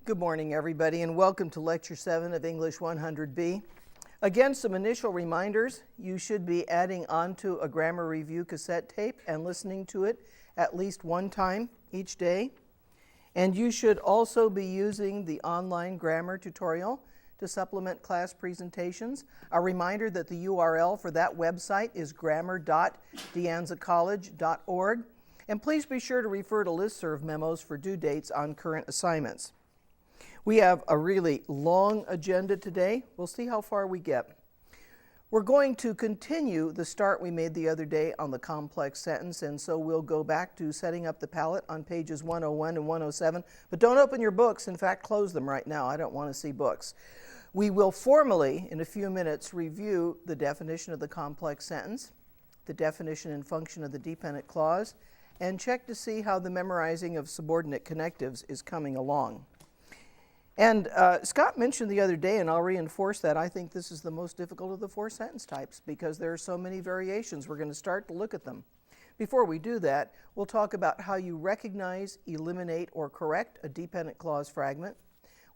Good morning, everybody, and welcome to Lecture 7 of English 100B. Again, some initial reminders. You should be adding onto a grammar review cassette tape and listening to it at least one time each day. And you should also be using the online grammar tutorial to supplement class presentations. A reminder that the URL for that website is grammar.deanzacollege.org. And please be sure to refer to listserv memos for due dates on current assignments. We have a really long agenda today. We'll see how far we get. We're going to continue the start we made the other day on the complex sentence, and so we'll go back to setting up the palette on pages 101 and 107. But don't open your books. In fact, close them right now. I don't want to see books. We will formally, in a few minutes, review the definition of the complex sentence, the definition and function of the dependent clause, and check to see how the memorizing of subordinate connectives is coming along. And Scott mentioned the other day, and I'll reinforce that, I think this is the most difficult of the four sentence types because there are so many variations. We're going to start to look at them. Before we do that, we'll talk about how you recognize, eliminate, or correct a dependent clause fragment.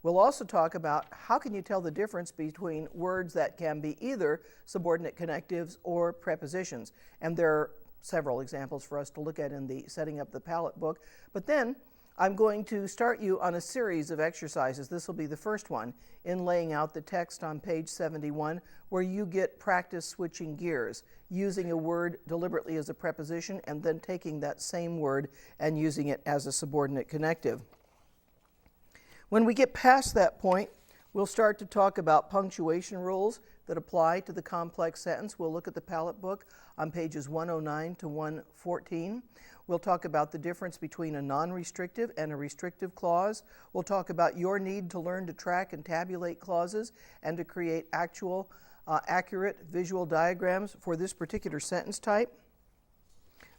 We'll also talk about how can you tell the difference between words that can be either subordinate connectives or prepositions. And there are several examples for us to look at in the Setting Up the Palette book. But then I'm going to start you on a series of exercises. This will be the first one in laying out the text on page 71, where you get practice switching gears, using a word deliberately as a preposition and then taking that same word and using it as a subordinate connective. When we get past that point, we'll start to talk about punctuation rules that apply to the complex sentence. We'll look at the Palette book on pages 109 to 114. We'll talk about the difference between a non-restrictive and a restrictive clause. We'll talk about your need to learn to track and tabulate clauses and to create accurate visual diagrams for this particular sentence type.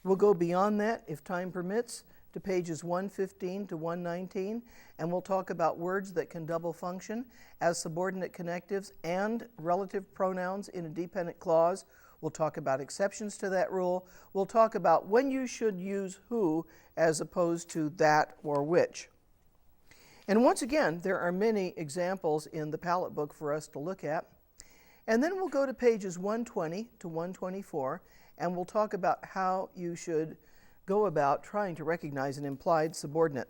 We'll go beyond that, if time permits, to pages 115 to 119, and we'll talk about words that can double function as subordinate connectives and relative pronouns in a dependent clause. We'll talk about exceptions to that rule. We'll talk about when you should use who as opposed to that or which. And once again, there are many examples in the Palette book for us to look at. And then we'll go to pages 120 to 124, and we'll talk about how you should go about trying to recognize an implied subordinate.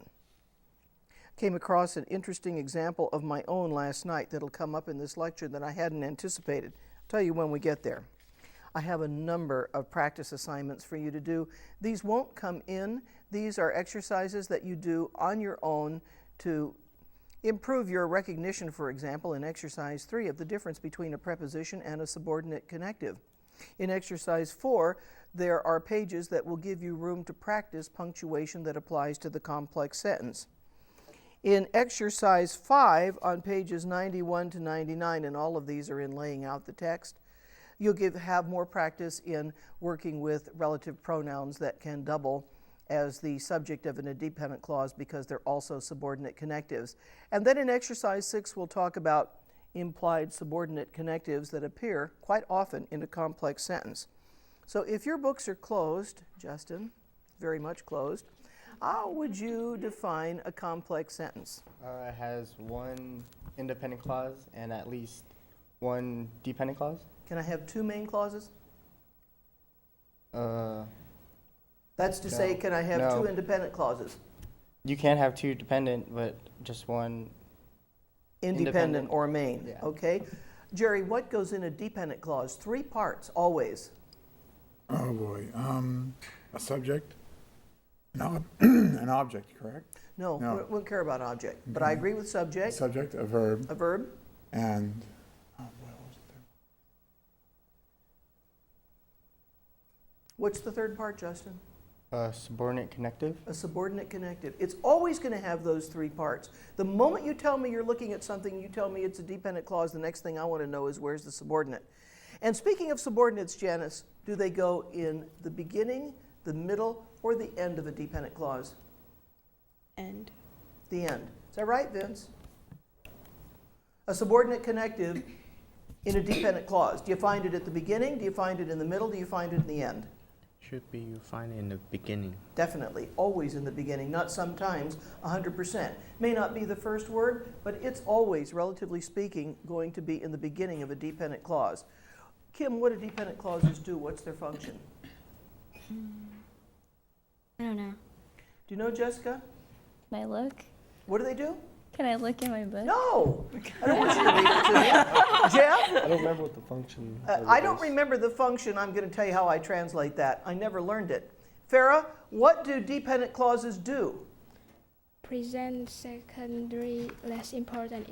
Came across an interesting example of my own last night that'll come up in this lecture that I hadn't anticipated. I'll tell you when we get there. I have a number of practice assignments for you to do. These won't come in. These are exercises that you do on your own to improve your recognition, for example, in exercise 3 of the difference between a preposition and a subordinate connective. In exercise 4, there are pages that will give you room to practice punctuation that applies to the complex sentence. In exercise 5 on pages 91 to 99, and all of these are in laying out the text, you'll have more practice in working with relative pronouns that can double as the subject of an dependent clause because they're also subordinate connectives. And then in exercise 6, we'll talk about implied subordinate connectives that appear quite often in a complex sentence. So if your books are closed, Justin, very much closed, how would you define a complex sentence? It has one independent clause and at least one dependent clause. Can I have two main clauses? That's to say, can I have two independent clauses? You can have two dependent, but just one independent or main, yeah. Okay. Jerry, what goes in a dependent clause? 3 parts, always. Oh boy, a subject, an object, correct? No, No. we don't care about object, but I agree with subject. Subject, a verb, And what was it there? what's the third part, Justin? subordinate connective. A subordinate connective. It's always going to have those 3 parts. The moment you tell me you're looking at something, you tell me it's a dependent clause, the next thing I want to know is where's the subordinate. And speaking of subordinates, Janice, do they go in the beginning, the middle, or the end of a dependent clause? End. The end. Is that right, Vince? A subordinate connective in a dependent clause. Do you find it at the beginning? Do you find it in the middle? Do you find it in the end? Should be you find it in the beginning. Definitely, always in the beginning, not sometimes, 100%. May not be the first word, but it's always, relatively speaking, going to be in the beginning of a dependent clause. Kim, what do dependent clauses do? What's their function? I don't know. Do you know, Jessica? Can I look? What do they do? Can I look in my book? No! I don't want you to read it to me. Jeff? I don't remember what the function I don't remember the function. I'm going to tell you how I translate that. I never learned it. Farah, what do dependent clauses do? Present secondary, less important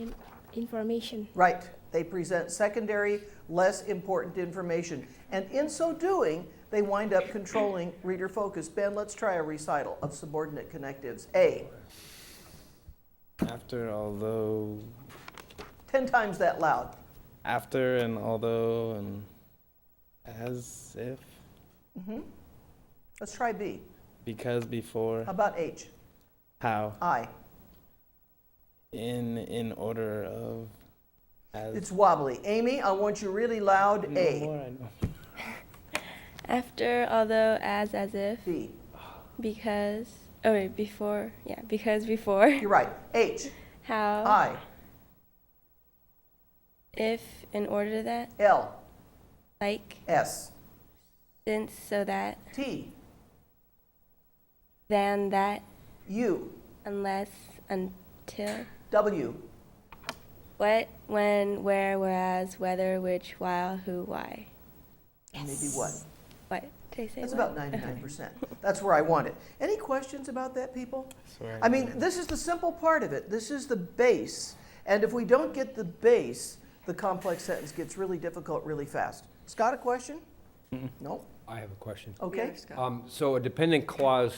information. Right. They present secondary, less important information. And in so doing, they wind up controlling reader focus. Ben, let's try a recital of subordinate connectives. A. After, although, 10 times that loud. after, and although, and as if, Let's try B. because, before, How about H? how, I. in order of, as. It's wobbly. Amy, I want you really loud. No A. more, I know. After, although, as if, B. because, oh wait, before, yeah, because before, You're right. H. how, I. if, in order that, L. like, S. since, so that, T. than, that, U. unless, until, W. what, when, where, whereas, whether, which, while, who, why. And maybe what? What? Did I say That's what? about 99%. That's where I want it. Any questions about that, people? Sorry. I mean, this is the simple part of it. This is the base. And if we don't get the base, the complex sentence gets really difficult really fast. Scott, a question? No? I have a question. Okay. So a dependent clause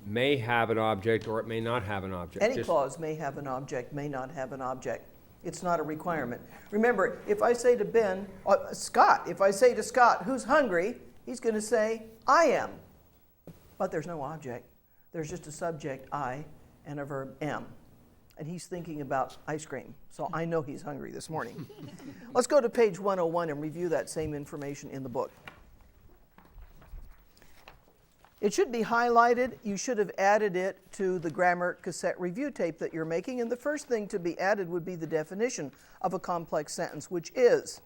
may have an object or it may not have an object. Any Just- clause may have an object, may not have an object. It's not a requirement. Remember, if I say to Ben, Scott, if I say to Scott, who's hungry, he's going to say, I am. But there's no object. There's just a subject, I, and a verb, am. And he's thinking about ice cream. So I know he's hungry this morning. Let's go to page 101 and review that same information in the book. It should be highlighted. You should have added it to the grammar cassette review tape that you're making. And the first thing to be added would be the definition of a complex sentence, which is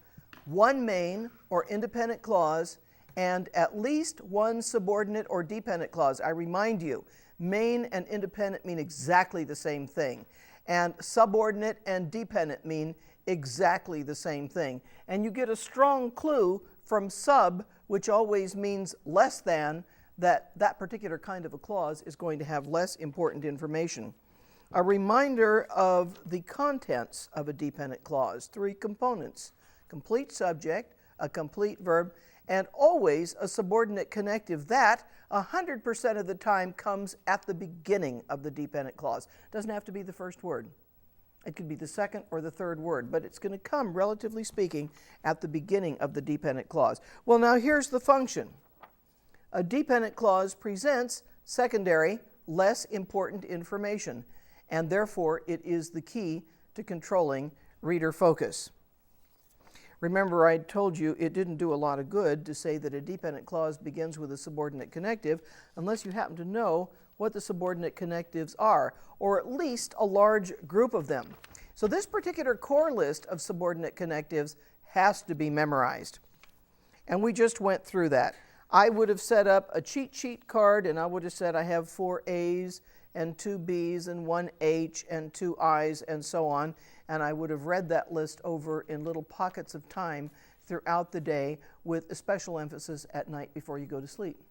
one main or independent clause and at least one subordinate or dependent clause. I remind you, main and independent mean exactly the same thing. And subordinate and dependent mean exactly the same thing. And you get a strong clue from sub, which always means less than, that particular kind of a clause is going to have less important information. A reminder of the contents of a dependent clause: 3 components: complete subject, a complete verb, and always a subordinate connective that 100% of the time comes at the beginning of the dependent clause. Doesn't have to be the first word. It could be the second or the third word, but it's going to come, relatively speaking, at the beginning of the dependent clause. Well, now here's the function. A dependent clause presents secondary, less important information, and therefore it is the key to controlling reader focus. Remember, I told you it didn't do a lot of good to say that a dependent clause begins with a subordinate connective unless you happen to know what the subordinate connectives are, or at least a large group of them. So this particular core list of subordinate connectives has to be memorized. And we just went through that. I would have set up a cheat sheet card, and I would have said I have 4 A's and 2 B's and 1 H and 2 I's and so on, and I would have read that list over in little pockets of time throughout the day with a special emphasis at night before you go to sleep.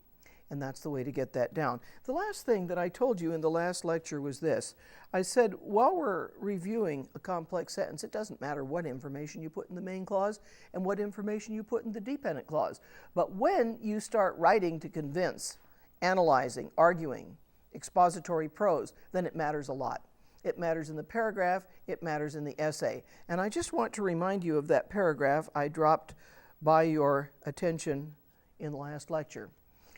And that's the way to get that down. The last thing that I told you in the last lecture was this. I said, while we're reviewing a complex sentence, it doesn't matter what information you put in the main clause and what information you put in the dependent clause. But when you start writing to convince, analyzing, arguing, expository prose, then it matters a lot. It matters in the paragraph, it matters in the essay. And I just want to remind you of that paragraph I dropped by your attention in the last lecture.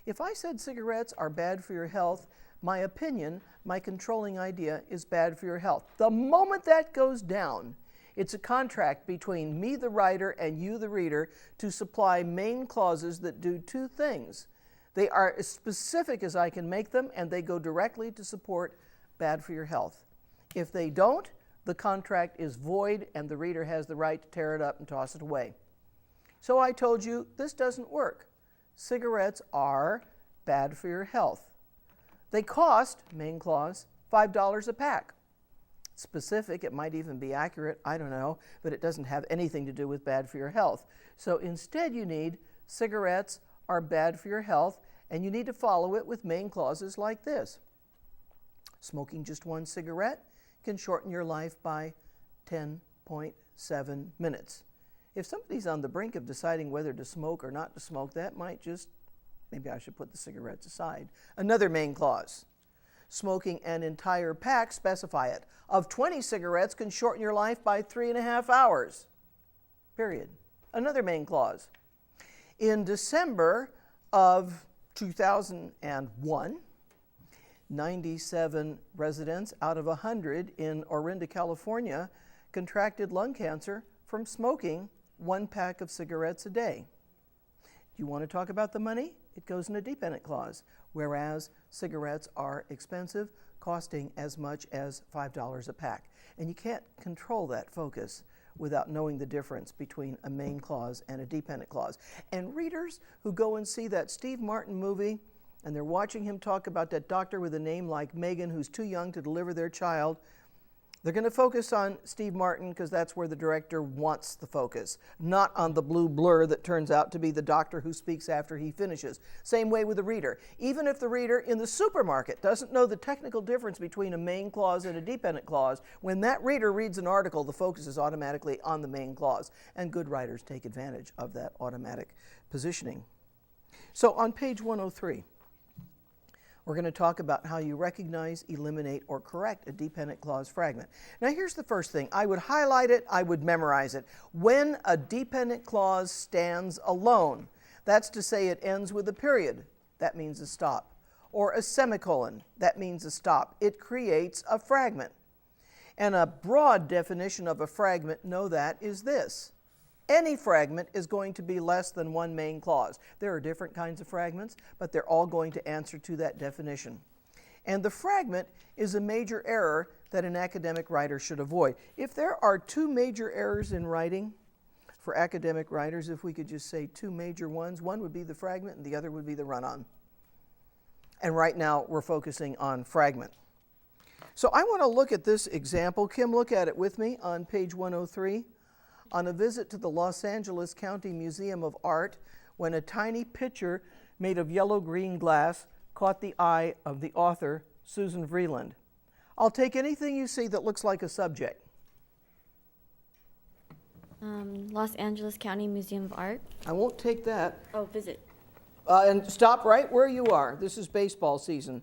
If I said cigarettes are bad for your health, my opinion, my controlling idea is bad for your health. The moment that goes down, it's a contract between me, the writer, and you, the reader, to supply main clauses that do 2 things. They are as specific as I can make them, and they go directly to support bad for your health. If they don't, the contract is void and the reader has the right to tear it up and toss it away. So I told you this doesn't work. Cigarettes are bad for your health. They cost, main clause, $5 a pack. Specific, it might even be accurate, I don't know, but it doesn't have anything to do with bad for your health. So instead you need cigarettes are bad for your health, and you need to follow it with main clauses like this. Smoking just one cigarette can shorten your life by 10.7 minutes. If somebody's on the brink of deciding whether to smoke or not to smoke, that might just, maybe I should put the cigarettes aside. Another main clause. Smoking an entire pack, specify it, of 20 cigarettes can shorten your life by 3.5 hours. Period. Another main clause. In December of 2001, 97 residents out of 100 in Orinda, California, contracted lung cancer from smoking one pack of cigarettes a day. Do you want to talk about the money? It goes in a dependent clause, whereas cigarettes are expensive, costing as much as $5 a pack. And you can't control that focus without knowing the difference between a main clause and a dependent clause. And readers who go and see that Steve Martin movie, and they're watching him talk about that doctor with a name like Megan who's too young to deliver their child, they're going to focus on Steve Martin because that's where the director wants the focus, not on the blue blur that turns out to be the doctor who speaks after he finishes. Same way with the reader. Even if the reader in the supermarket doesn't know the technical difference between a main clause and a dependent clause, when that reader reads an article, the focus is automatically on the main clause. And good writers take advantage of that automatic positioning. So on page 103, we're going to talk about how you recognize, eliminate, or correct a dependent clause fragment. Now here's the first thing. I would highlight it, I would memorize it. When a dependent clause stands alone, that's to say it ends with a period, that means a stop, or a semicolon, that means a stop. It creates a fragment. And a broad definition of a fragment, know that, is this. Any fragment is going to be less than one main clause. There are different kinds of fragments, but they're all going to answer to that definition. And the fragment is a major error that an academic writer should avoid. If there are two major errors in writing for academic writers, if we could just say two major ones, one would be the fragment and the other would be the run-on. And right now we're focusing on fragment. So I want to look at this example. Kim, look at it with me on page 103. On a visit to the Los Angeles County Museum of Art, when a tiny pitcher made of yellow-green glass caught the eye of the author, Susan Vreeland. I'll take anything you see that looks like a subject. Los Angeles County Museum of Art. I won't take that. Oh, visit. And stop right where you are. This is baseball season.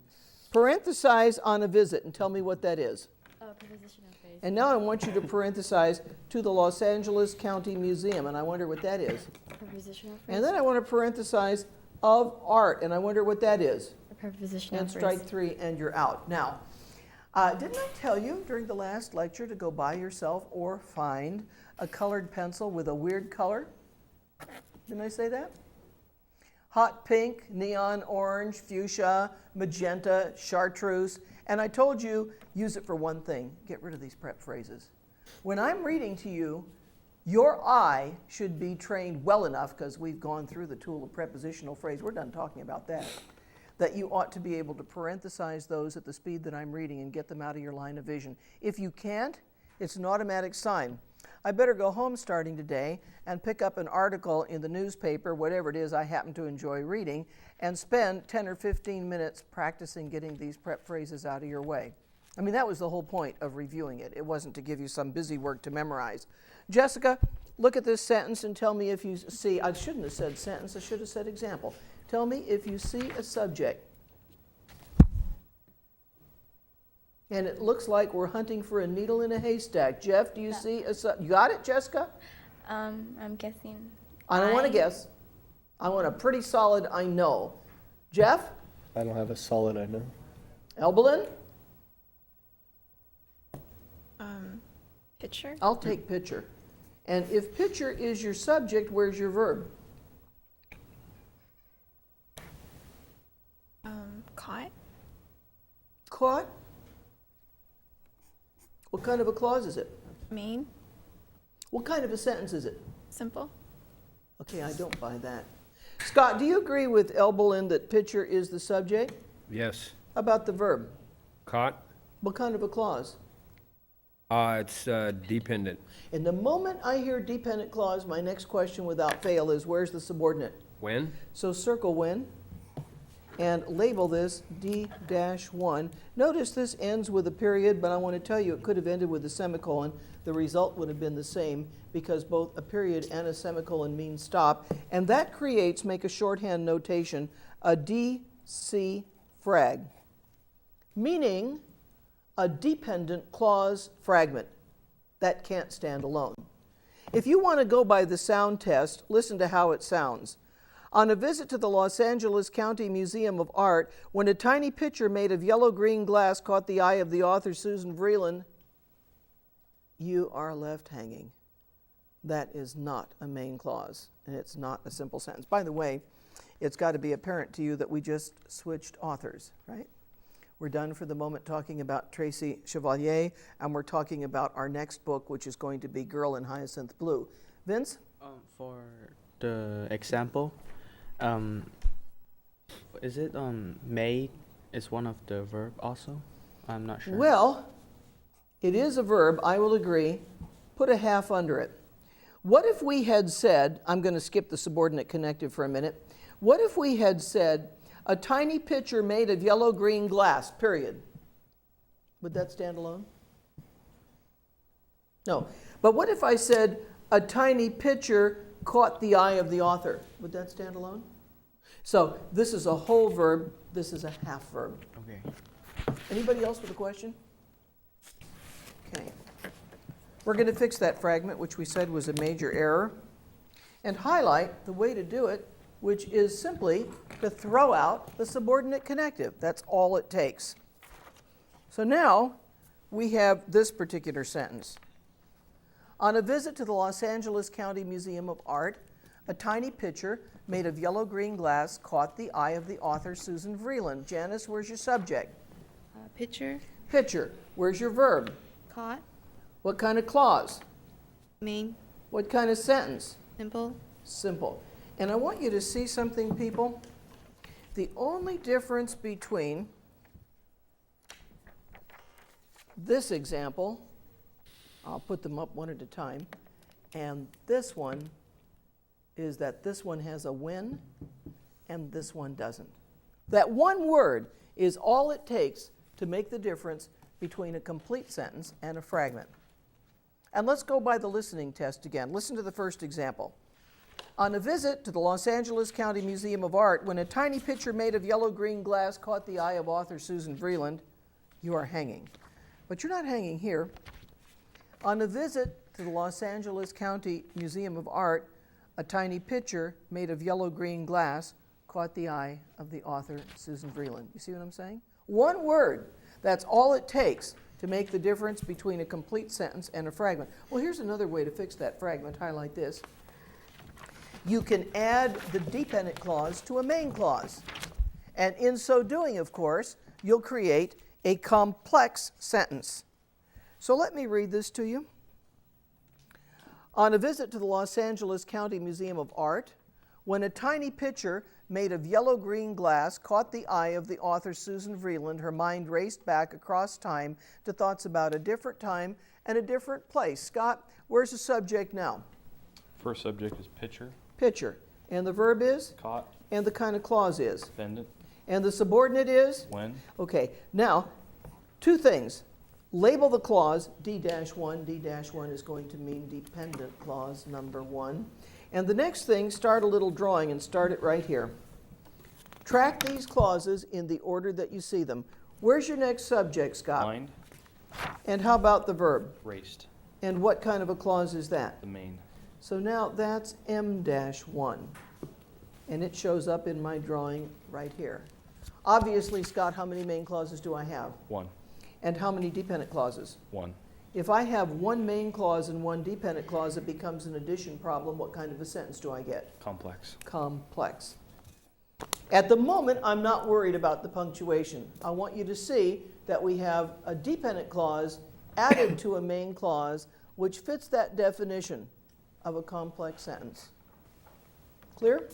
Parenthesize on a visit and tell me what that is. Oh, preposition of phrase. And now I want you to parenthesize to the Los Angeles County Museum, and I wonder what that is. Preposition of phrase. And then I want to parenthesize of art, and I wonder what that is. A preposition And of strike phrase. 3, and you're out. Now, didn't I tell you during the last lecture to go buy yourself or find a colored pencil with a weird color? Didn't I say that? Hot pink, neon orange, fuchsia, magenta, chartreuse. And I told you, use it for one thing. Get rid of these prep phrases. When I'm reading to you, your eye should be trained well enough, because we've gone through the tool of prepositional phrase. We're done talking about that. That you ought to be able to parenthesize those at the speed that I'm reading and get them out of your line of vision. If you can't, it's an automatic sign. I better go home starting today and pick up an article in the newspaper, whatever it is I happen to enjoy reading, and spend 10 or 15 minutes practicing getting these prep phrases out of your way. I mean, that was the whole point of reviewing it. It wasn't to give you some busy work to memorize. Jessica, look at this sentence and tell me if you see, I shouldn't have said sentence, I should have said example. Tell me if you see a subject and it looks like we're hunting for a needle in a haystack. Jeff, do you see a subject? You got it, Jessica? I'm guessing. I don't want to guess. I want a pretty solid I know. Jeff? I don't have a solid I know. Elbelin? Picture? I'll take picture. And if picture is your subject, where's your verb? Caught? What kind of a clause is it? Main, What kind of a sentence is it? simple. Okay, I don't buy that. Scott, do you agree with Elbelin that pitcher is the subject? Yes. How about the verb? Caught? What kind of a clause? It's dependent. And the moment I hear dependent clause, my next question without fail is, where's the subordinate? When? So circle when and label this D-1. Notice this ends with a period, but I want to tell you it could have ended with a semicolon. The result would have been the same because both a period and a semicolon mean stop. And that creates, make a shorthand notation, a DC frag, meaning a dependent clause fragment that can't stand alone. If you want to go by the sound test, listen to how it sounds. On a visit to the Los Angeles County Museum of Art, when a tiny picture made of yellow-green glass caught the eye of the author Susan Vreeland, you are left hanging. That is not a main clause, and it's not a simple sentence. By the way, it's got to be apparent to you that we just switched authors, right? We're done for the moment talking about Tracy Chevalier, and we're talking about our next book, which is going to be Girl in Hyacinth Blue. Vince? For the example, is it made is one of the verb also? I'm not sure. Well, it is a verb, I will agree. Put a half under it. What if we had said, I'm going to skip the subordinate connective for a minute. What if we had said, a tiny pitcher made of yellow-green glass, period? Would that stand alone? No. But what if I said, a tiny pitcher caught the eye of the author? Would that stand alone? So this is a whole verb, this is a half verb. Okay. Anybody else with a question? Okay. We're going to fix that fragment, which we said was a major error, and highlight the way to do it, which is simply to throw out the subordinate connective. That's all it takes. So now we have this particular sentence. On a visit to the Los Angeles County Museum of Art, a tiny pitcher made of yellow-green glass caught the eye of the author Susan Vreeland. Janice, where's your subject? Pitcher, Pitcher. Where's your verb? caught, What kind of clause? main, What kind of sentence? simple. Simple. And I want you to see something, people. The only difference between this example, I'll put them up one at a time, and this one is that this one has a when and this one doesn't. That one word is all it takes to make the difference between a complete sentence and a fragment. And let's go by the listening test again. Listen to the first example. On a visit to the Los Angeles County Museum of Art, when a tiny pitcher made of yellow-green glass caught the eye of author Susan Vreeland, you are hanging. But you're not hanging here. On a visit to the Los Angeles County Museum of Art, a tiny pitcher made of yellow-green glass caught the eye of the author Susan Vreeland. You see what I'm saying? One word. That's all it takes to make the difference between a complete sentence and a fragment. Well, here's another way to fix that fragment. Highlight this. You can add the dependent clause to a main clause. And in so doing, of course, you'll create a complex sentence. So let me read this to you. On a visit to the Los Angeles County Museum of Art, when a tiny pitcher made of yellow-green glass caught the eye of the author Susan Vreeland, her mind raced back across time to thoughts about a different time and a different place. Scott, where's the subject now? First subject is pitcher, Pitcher. And the verb is? caught, And the kind of clause is? dependent, And the subordinate is? when, Okay, now, two things. Label the clause D-1. D-1 is going to mean dependent clause number 1. And the next thing, start a little drawing and start it right here. Track these clauses in the order that you see them. Where's your next subject, Scott? blind, And how about the verb? raced, And what kind of a clause is that? the main. So now that's M-1. And it shows up in my drawing right here. Obviously, Scott, how many main clauses do I have? 1, And how many dependent clauses? 1, If I have one main clause and one dependent clause, it becomes an addition problem. What kind of a sentence do I get? complex. Complex. At the moment, I'm not worried about the punctuation. I want you to see that we have a dependent clause added to a main clause which fits that definition of a complex sentence. Clear?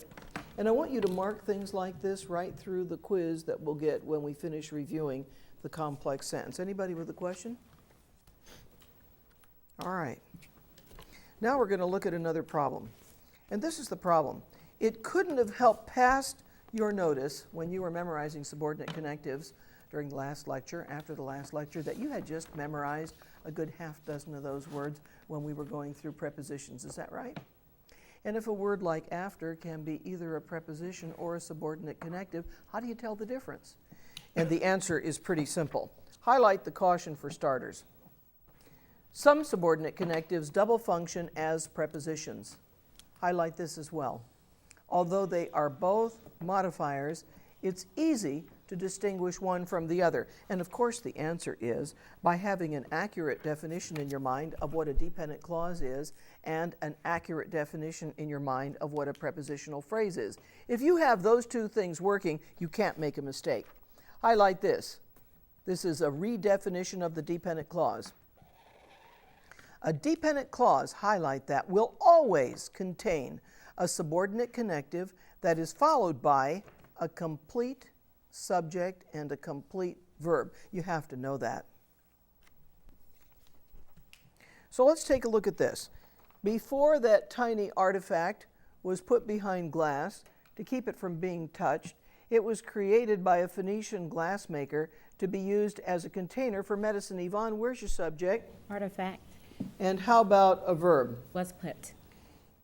And I want you to mark things like this right through the quiz that we'll get when we finish reviewing the complex sentence. Anybody with a question? All right. Now we're going to look at another problem. And this is the problem. It couldn't have helped past your notice when you were memorizing subordinate connectives during the last lecture, after the last lecture, that you had just memorized a good half dozen of those words when we were going through prepositions. Is that right? And if a word like after can be either a preposition or a subordinate connective, how do you tell the difference? And the answer is pretty simple. Highlight the caution for starters. Some subordinate connectives double function as prepositions. Highlight this as well. Although they are both modifiers, it's easy to distinguish one from the other. And of course the answer is by having an accurate definition in your mind of what a dependent clause is and an accurate definition in your mind of what a prepositional phrase is. If you have those two things working, you can't make a mistake. Highlight this. This is a redefinition of the dependent clause. A dependent clause, highlight that, will always contain a subordinate connective that is followed by a complete subject and a complete verb. You have to know that. So let's take a look at this. Before that tiny artifact was put behind glass to keep it from being touched, it was created by a Phoenician glassmaker to be used as a container for medicine. Yvonne, where's your subject? Artifact And how about a verb? was put.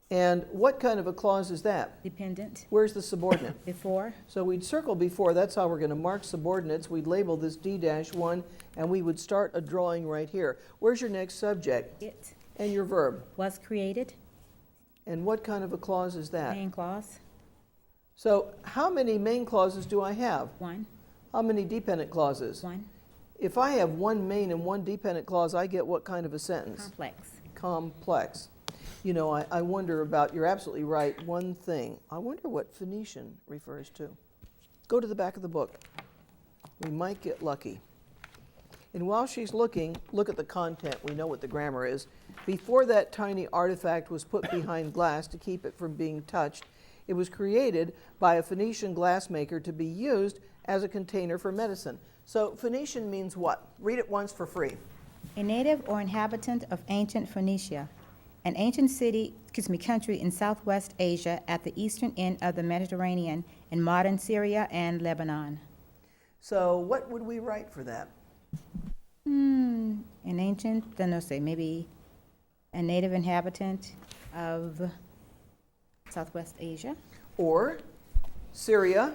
And what kind of a clause is that? Dependent. Where's the subordinate? Before. So we'd circle before, that's how we're going to mark subordinates. We'd label this D-1, and we would start a drawing right here. Where's your next subject? It And your verb. was created. And what kind of a clause is that? Main clause. So how many main clauses do I have? One. How many dependent clauses? One. If I have one main and one dependent clause, I get what kind of a sentence? Complex. Complex. You know, I wonder about, you're absolutely right, one thing. I wonder what Phoenician refers to. Go to the back of the book. We might get lucky. And while she's looking, look at the content. We know what the grammar is. Before that tiny artifact was put behind glass to keep it from being touched, it was created by a Phoenician glassmaker to be used as a container for medicine. So Phoenician means what? Read it once for free. A native or inhabitant of ancient Phoenicia, an ancient country in southwest Asia at the eastern end of the Mediterranean in modern Syria and Lebanon. So what would we write for that? An ancient, then I'll say maybe a native inhabitant of southwest Asia. Or Syria,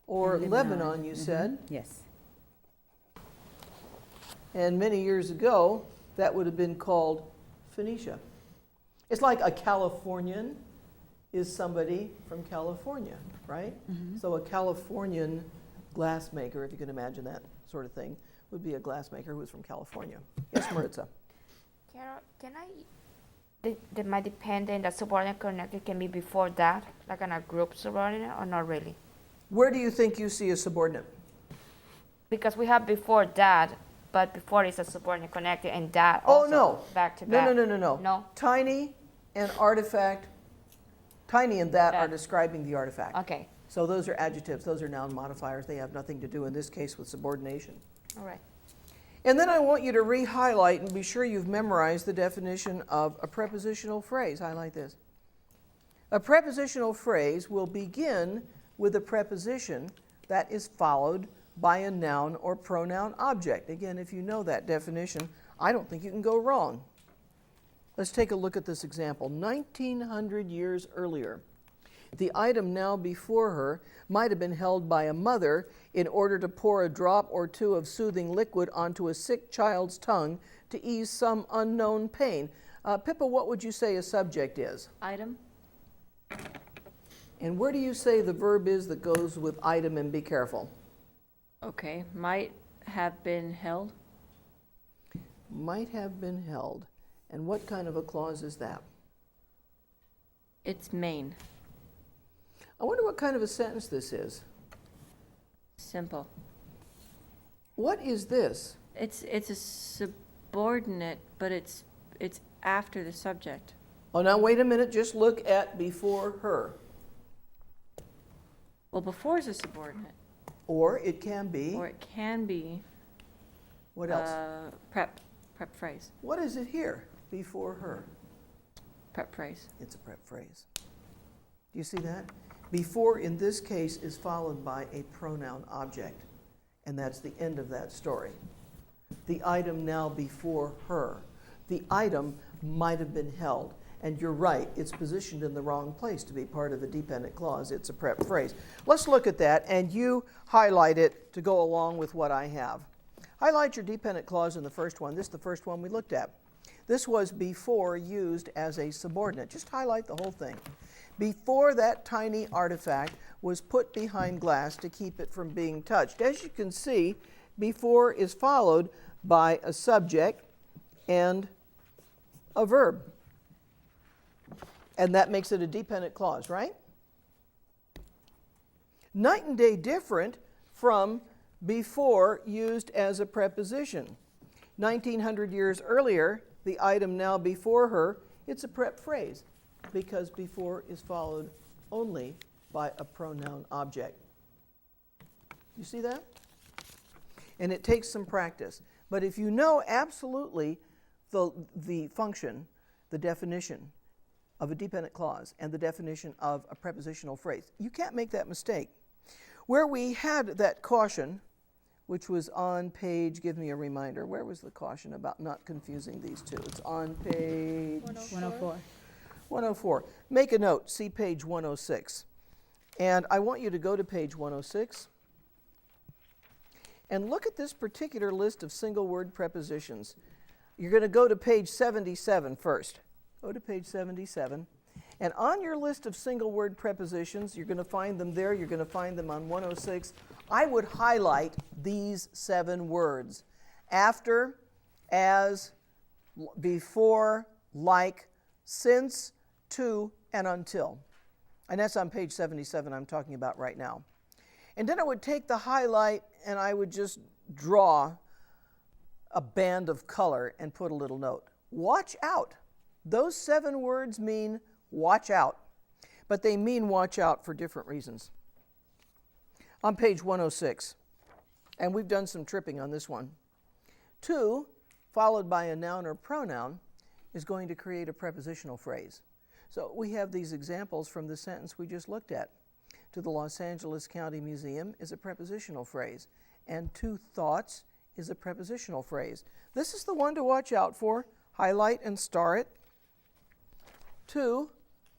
or And Lebanon, you said. Yes. And many years ago, that would have been called Phoenicia. It's like a Californian is somebody from California, right? So a Californian glassmaker, if you can imagine that sort of thing, would be a glassmaker who was from California. Yes, Maritza? Carol, can my dependent, the subordinate connected can be before that, like in a group subordinate, or not really? Where do you think you see a subordinate? Because we have before that, but before is a subordinate connected, and that Oh, also no. back to back. No. No? Tiny and artifact, tiny and that are That. describing the artifact. Okay, So those are adjectives, those are noun modifiers. They have nothing to do in this case with subordination. all right. And then I want you to re-highlight and be sure you've memorized the definition of a prepositional phrase. Highlight this. A prepositional phrase will begin with a preposition that is followed by a noun or pronoun object. Again, if you know that definition, I don't think you can go wrong. Let's take a look at this example. 1900 years earlier, the item now before her might have been held by a mother in order to pour a drop or two of soothing liquid onto a sick child's tongue to ease some unknown pain. Pippa, what would you say a subject is? Item. And where do you say the verb is that goes with item, and be careful? Okay, might have been held. Might have been held. And what kind of a clause is that? It's main. I wonder what kind of a sentence this is. Simple. What is this? It's a subordinate, but it's after the subject. Oh, now wait a minute, just look at before her. Well, before is a subordinate, Or it can be, or it can be what else? prep phrase. What is it here? Before her. Prep phrase. It's a prep phrase. Do you see that? Before, in this case, is followed by a pronoun object, and that's the end of that story. The item now before her. The item might have been held, and you're right, it's positioned in the wrong place to be part of a dependent clause. It's a prep phrase. Let's look at that, and you highlight it to go along with what I have. Highlight your dependent clause in the first one. This is the first one we looked at. This was before used as a subordinate. Just highlight the whole thing. Before that tiny artifact was put behind glass to keep it from being touched. As you can see, before is followed by a subject and a verb. And that makes it a dependent clause, right? Night and day different from before used as a preposition. 1900 years earlier, the item now before her, it's a prep phrase because before is followed only by a pronoun object. You see that? And it takes some practice. But if you know absolutely the function, the definition of a dependent clause and the definition of a prepositional phrase, you can't make that mistake. Where we had that caution, which was on page, give me a reminder, where was the caution about not confusing these two? It's on page 104. 104. Make a note, see page 106. And I want you to go to page 106 and look at this particular list of single word prepositions. You're going to go to page 77 first. Go to page 77. And on your list of single word prepositions, you're going to find them there. You're going to find them on 106. I would highlight these 7 words: after, as, before, like, since, to, and until. And that's on page 77 I'm talking about right now. And then I would take the highlight and I would just draw a band of color and put a little note. Watch out. Those 7 words mean watch out, but they mean watch out for different reasons. On page 106, and we've done some tripping on this one, to, followed by a noun or pronoun, is going to create a prepositional phrase. So we have these examples from the sentence we just looked at. To the Los Angeles County Museum is a prepositional phrase, and to thoughts is a prepositional phrase. This is the one to watch out for. Highlight and star it. To,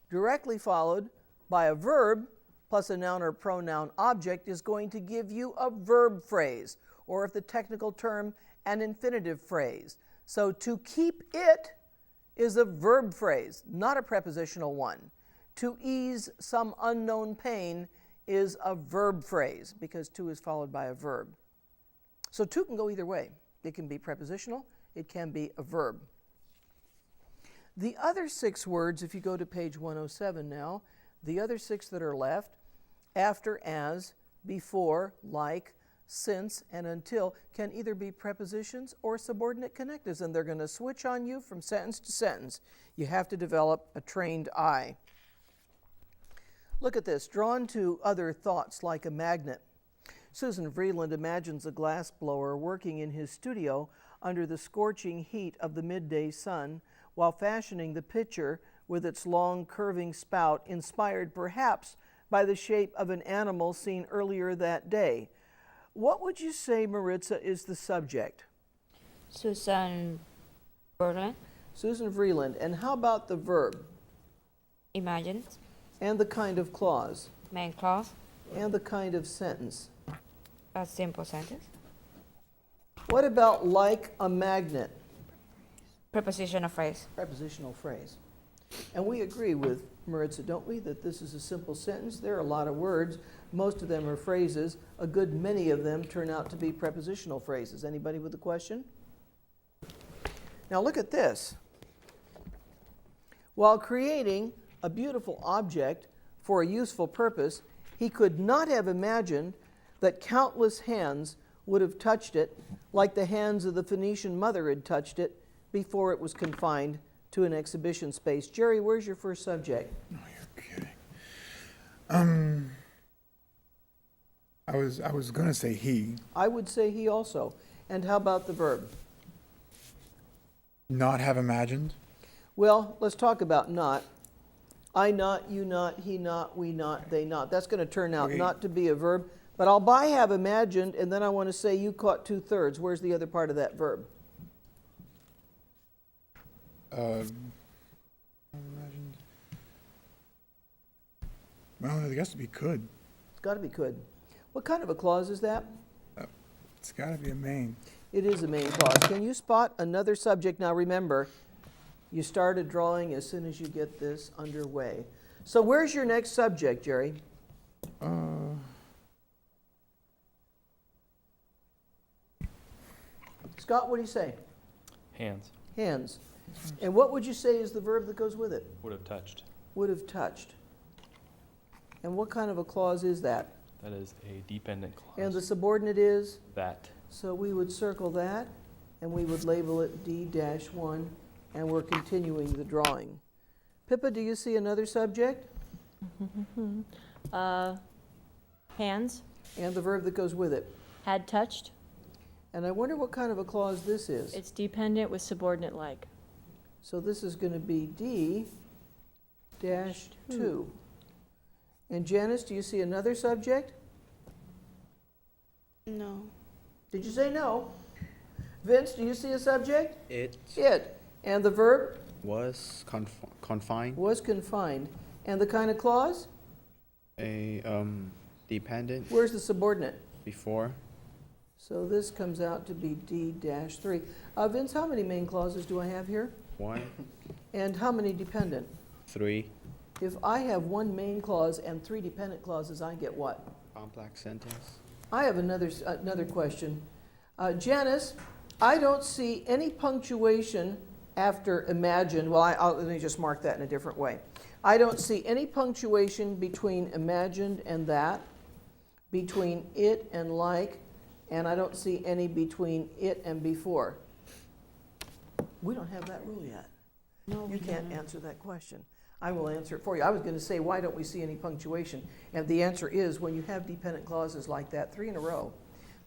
directly followed by a verb plus a noun or pronoun object, is going to give you a verb phrase, or if the technical term, an infinitive phrase. So to keep it is a verb phrase, not a prepositional one. To ease some unknown pain is a verb phrase because to is followed by a verb. So to can go either way. It can be prepositional, it can be a verb. The other 6 words, if you go to page 107 now, the other 6 that are left, after, as, before, like, since, and until, can either be prepositions or subordinate connectives, and they're going to switch on you from sentence to sentence. You have to develop a trained eye. Look at this, drawn to other thoughts like a magnet. Susan Vreeland imagines a glass blower working in his studio under the scorching heat of the midday sun while fashioning the pitcher with its long curving spout, inspired perhaps by the shape of an animal seen earlier that day. What would you say, Maritza, is the subject? Susan Berlin. Susan Vreeland. And how about the verb? Imagine. And the kind of clause? Main clause. And the kind of sentence? A simple sentence. What about like a magnet? Prepositional phrase. Prepositional phrase. And we agree with Maritza, don't we, that this is a simple sentence? There are a lot of words. Most of them are phrases. A good many of them turn out to be prepositional phrases. Anybody with a question? Now look at this. While creating a beautiful object for a useful purpose, he could not have imagined that countless hands would have touched it like the hands of the Phoenician mother had touched it before it was confined to an exhibition space. Jerry, where's your first subject? Oh, you're kidding. I was gonna say he, I would say he also. And how about the verb? not have imagined. Well, let's talk about not. I not, you not, he not, we not, they not. That's going to turn out Okay. not to be a verb. But I'll buy have imagined, and then I want to say you caught 2/3. Where's the other part of that verb? Imagined. Well, I guess we could. It's got to be could. What kind of a clause is that? It's gotta be a main. It is a main clause. Can you spot another subject? Now remember, you started drawing as soon as you get this underway. So where's your next subject, Jerry? Scott, what do you say? Hands. Hands. And what would you say is the verb that goes with it? Would have touched. Would have touched. And what kind of a clause is that? That is a dependent clause. And the subordinate is? That. So we would circle that, and we would label it D-1, and we're continuing the drawing. Pippa, do you see another subject? Hands, And the verb that goes with it. had touched. And I wonder what kind of a clause this is. It's dependent with subordinate like. So this is going to be D-2. And Janice, do you see another subject? No. Did you say no? Vince, do you see a subject? It It. And the verb was confined. was confined. And the kind of clause? A dependent Where's the subordinate? before. So this comes out to be D-3. Vince, how many main clauses do I have here? 1, And how many dependent? 3. If I have one main clause and 3 dependent clauses, I get what? Complex sentence. I have another question. Janice, I don't see any punctuation after imagined. Well, let me just mark that in a different way. I don't see any punctuation between imagined and that, between it and like, and I don't see any between it and before. We don't have that rule yet. No, You can't answer that question. I will answer it for you. I was going to say, why don't we see any punctuation? And the answer is, when you have dependent clauses like that, 3 in a row,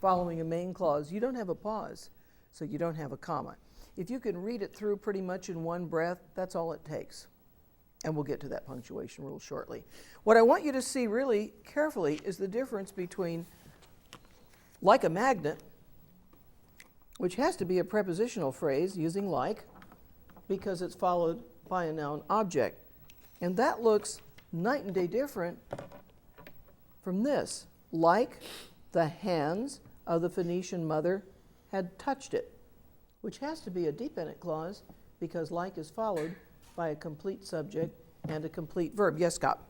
following a main clause, you don't have a pause, so you don't have a comma. If you can read it through pretty much in one breath, that's all it takes. And we'll get to that punctuation rule shortly. What I want you to see really carefully is the difference between like a magnet, which has to be a prepositional phrase using like, because it's followed by a noun object. And that looks night and day different from this. Like the hands of the Phoenician mother had touched it, which has to be a dependent clause because like is followed by a complete subject and a complete verb. Yes, Scott?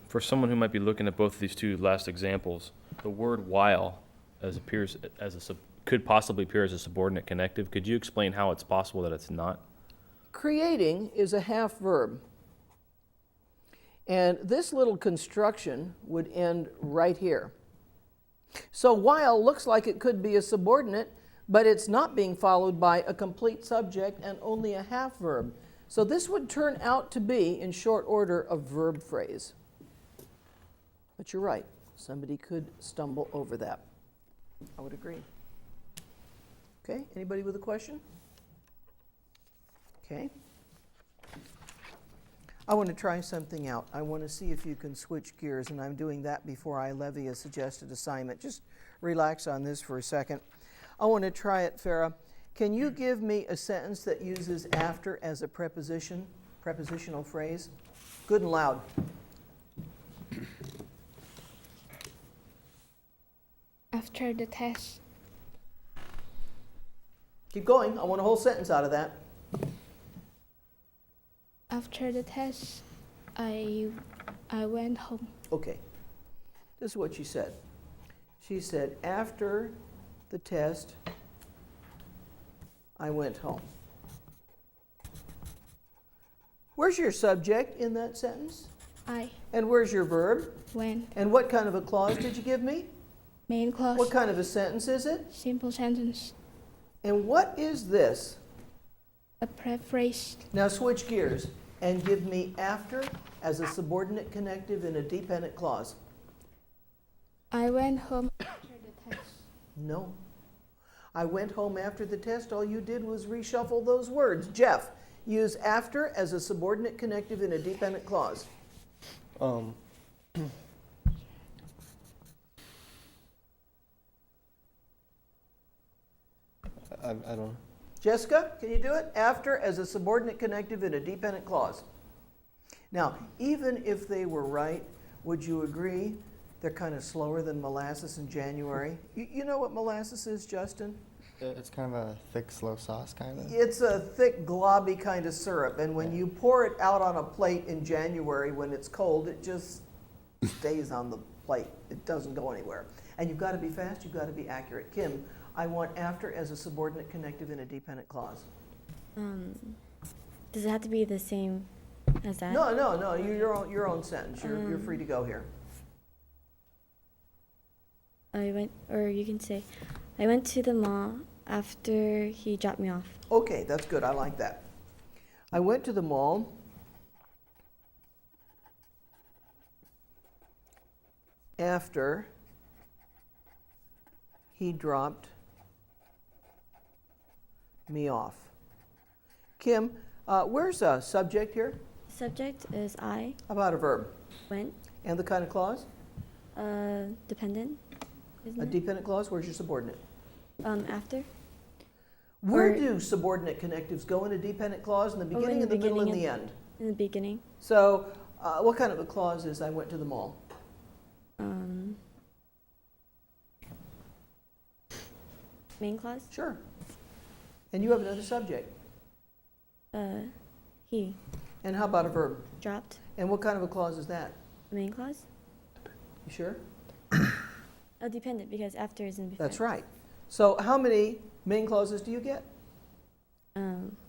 For someone who might be looking at both of these two last examples, the word while could possibly appear as a subordinate connective. Could you explain how it's possible that it's not? Creating is a half verb. And this little construction would end right here. So while looks like it could be a subordinate, but it's not being followed by a complete subject and only a half verb. So this would turn out to be, in short order, a verb phrase. But you're right, somebody could stumble over that. I would agree. Okay, anybody with a question? Okay. I want to try something out. I want to see if you can switch gears, and I'm doing that before I levy a suggested assignment. Just relax on this for a second. I want to try it, Farah. Can you give me a sentence that uses after as a prepositional phrase? Good and loud. After the test, Keep going. I want a whole sentence out of that. after the test, I went home. Okay. This is what she said. She said, after the test, I went home. Where's your subject in that sentence? I. And where's your verb? When. And what kind of a clause did you give me? Main clause. What kind of a sentence is it? Simple sentence. And what is this? A prep phrase. Now switch gears and give me after as a subordinate connective in a dependent clause. I went home after the test. No. I went home after the test. All you did was reshuffle those words. Jeff, use after as a subordinate connective in a dependent clause. I don't know. Jessica, can you do it? After as a subordinate connective in a dependent clause. Now, even if they were right, would you agree they're kind of slower than molasses in January? You know what molasses is, Justin? It's kind of a thick, slow sauce, kind of. It's a thick, globby kind of syrup, and when you pour it out on a plate in January when it's cold, it just stays on the plate. It doesn't go anywhere. And you've got to be fast, you've got to be accurate. Kim, I want after as a subordinate connective in a dependent clause. Does it have to be the same as that? No, your own sentence. You're free to go here. I went, or you can say, I went to the mall after he dropped me off. Okay, that's good. I like that. I went to the mall after he dropped me off. Kim, where's a subject here? Subject is I. How about a verb? Went. And the kind of clause? Dependent. Isn't A it? dependent clause? Where's your subordinate? After. Where Or- do subordinate connectives go in a dependent clause? In the beginning, in in the middle, and beginning the end? In the beginning. So, what kind of a clause is I went to the mall? Main clause. Sure. And you have another subject. He And how about a verb? dropped. And what kind of a clause is that? Main clause. You sure? Oh, dependent, because after is in before. That's right. So how many main clauses do you get?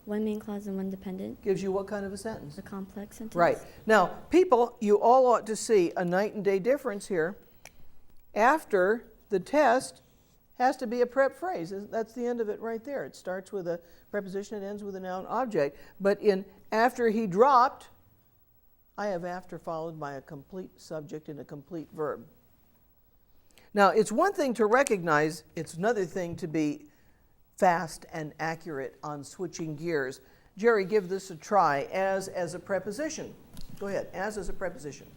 One main clause and one dependent. Gives you what kind of a sentence? A complex sentence. Right. Now, people, you all ought to see a night and day difference here. After the test has to be a prep phrase. That's the end of it right there. It starts with a preposition, it ends with a noun object. But in after he dropped, I have after followed by a complete subject and a complete verb. Now, it's one thing to recognize, it's another thing to be fast and accurate on switching gears. Jerry, give this a try. As a preposition. Go ahead. As a preposition.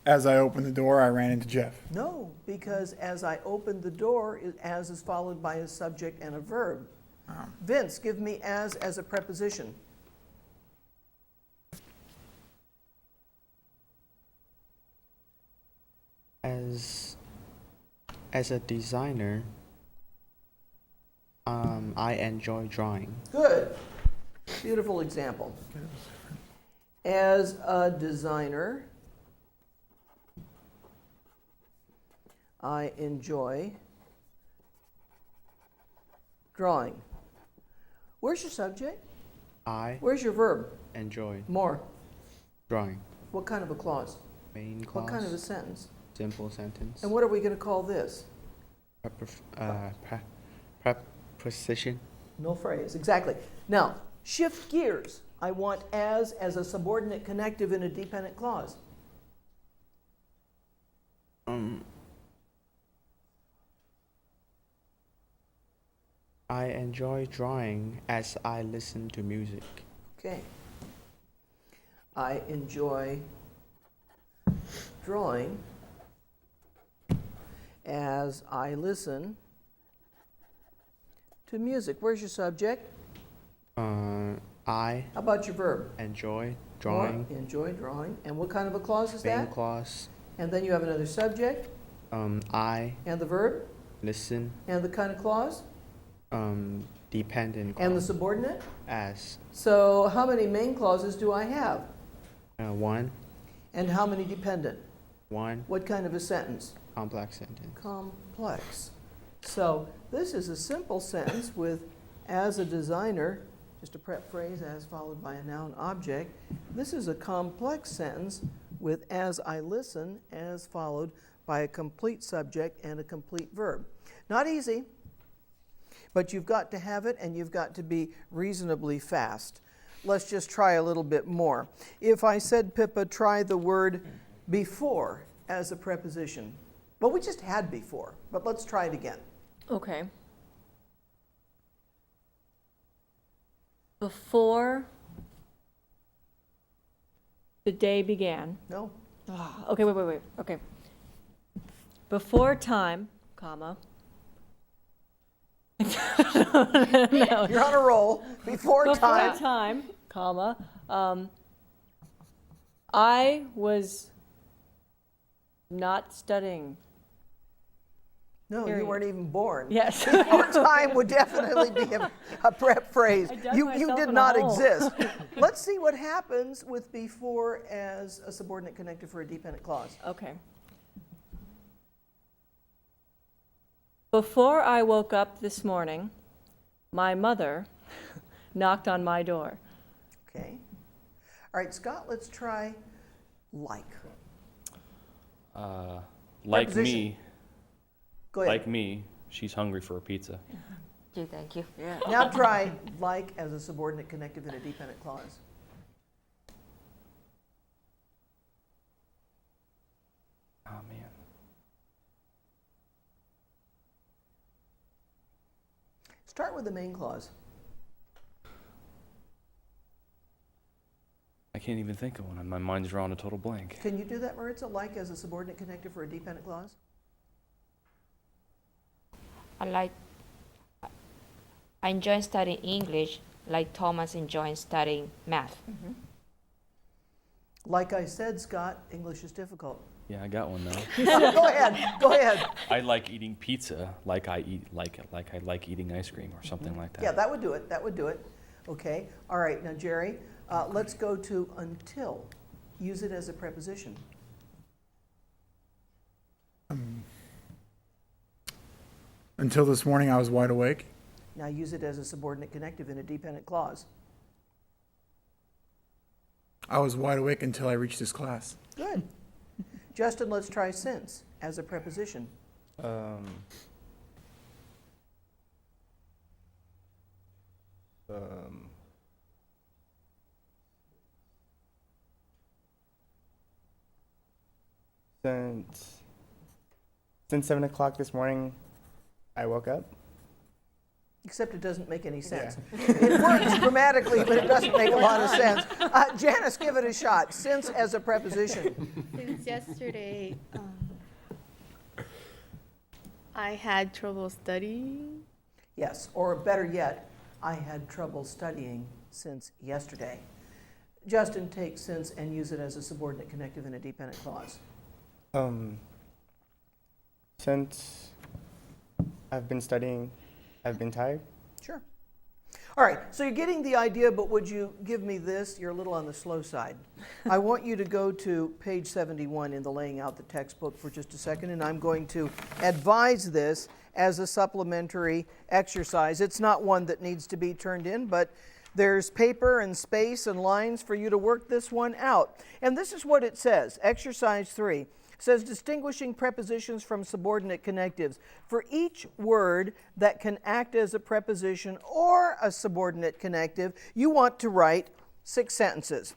As I opened the door, I ran into Jeff. No, because as I opened the door, as is followed by a subject and a verb. Vince, give me as a preposition. As a designer, I enjoy drawing. Good. Beautiful example. As a designer, I enjoy drawing. Where's your subject? I Where's your verb? enjoy More. drawing. What kind of a clause? Main clause. What kind of a sentence? Simple sentence. And what are we going to call this? Preposition. No phrase. Exactly. Now, shift gears. I want as a subordinate connective in a dependent clause. I enjoy drawing as I listen to music. Okay. I enjoy drawing as I listen to music. Where's your subject? I How about your verb? enjoy drawing. Or enjoy drawing. And what kind of a clause is Main that? clause. And then you have another subject I and the verb listen. and the kind of clause Dependent clause. and the subordinate. As So how many main clauses do I have? one. And how many dependent? One What kind of a sentence? complex sentence. Complex. So this is a simple sentence with as a designer, just a prep phrase as followed by a noun object. This is a complex sentence with as I listen as followed by a complete subject and a complete verb. Not easy, but you've got to have it and you've got to be reasonably fast. Let's just try a little bit more. If I said, Pippa, try the word before as a preposition. Well, we just had before, but let's try it again. Okay. Before the day began. No? Okay, wait. Okay. Before time, comma. No. You're on a roll. Before time. Before time, comma. I was not studying. No, you Period. weren't even born. Yes. Before time would definitely be a prep phrase. I dug You myself did in a not hole. exist. Let's see what happens with before as a subordinate connected for a dependent clause. Okay. Before I woke up this morning, my mother knocked on my door. Okay. All right, Scott, let's try like. Like Preposition. me, Go ahead. like me, she's hungry for a pizza. Thank you. Yeah. Now try like as a subordinate connective in a dependent clause. Oh, man. Start with the main clause. I can't even think of one. My mind's drawn a total blank. Can you do that, Maritza? Like as a subordinate connective for a dependent clause? I enjoy studying English like Thomas enjoys studying math. Like I said, Scott, English is difficult. Yeah, I got one now. Go ahead. I like eating pizza like I like eating ice cream or something like that. Yeah, that would do it. Okay. All right. Now, Jerry, let's go to until. Use it as a preposition. Until this morning, I was wide awake. Now use it as a subordinate connective in a dependent clause. I was wide awake until I reached this class. Good. Justin, let's try since as a preposition. Since 7 o'clock this morning, I woke up. Except it doesn't make any sense. It works grammatically, but it doesn't make a lot of sense. Janice, give it a shot. Since as a preposition. Since yesterday, I had trouble studying. Yes, or better yet, I had trouble studying since yesterday. Justin, take since and use it as a subordinate connective in a dependent clause. Since I've been studying, I've been tired. Sure. All right, so you're getting the idea, but would you give me this? You're a little on the slow side. I want you to go to page 71 in the laying out the textbook for just a second, and I'm going to advise this as a supplementary exercise. It's not one that needs to be turned in, but there's paper and space and lines for you to work this one out. And this is what it says, exercise 3. Says distinguishing prepositions from subordinate connectives. For each word that can act as a preposition or a subordinate connective, you want to write 6 sentences.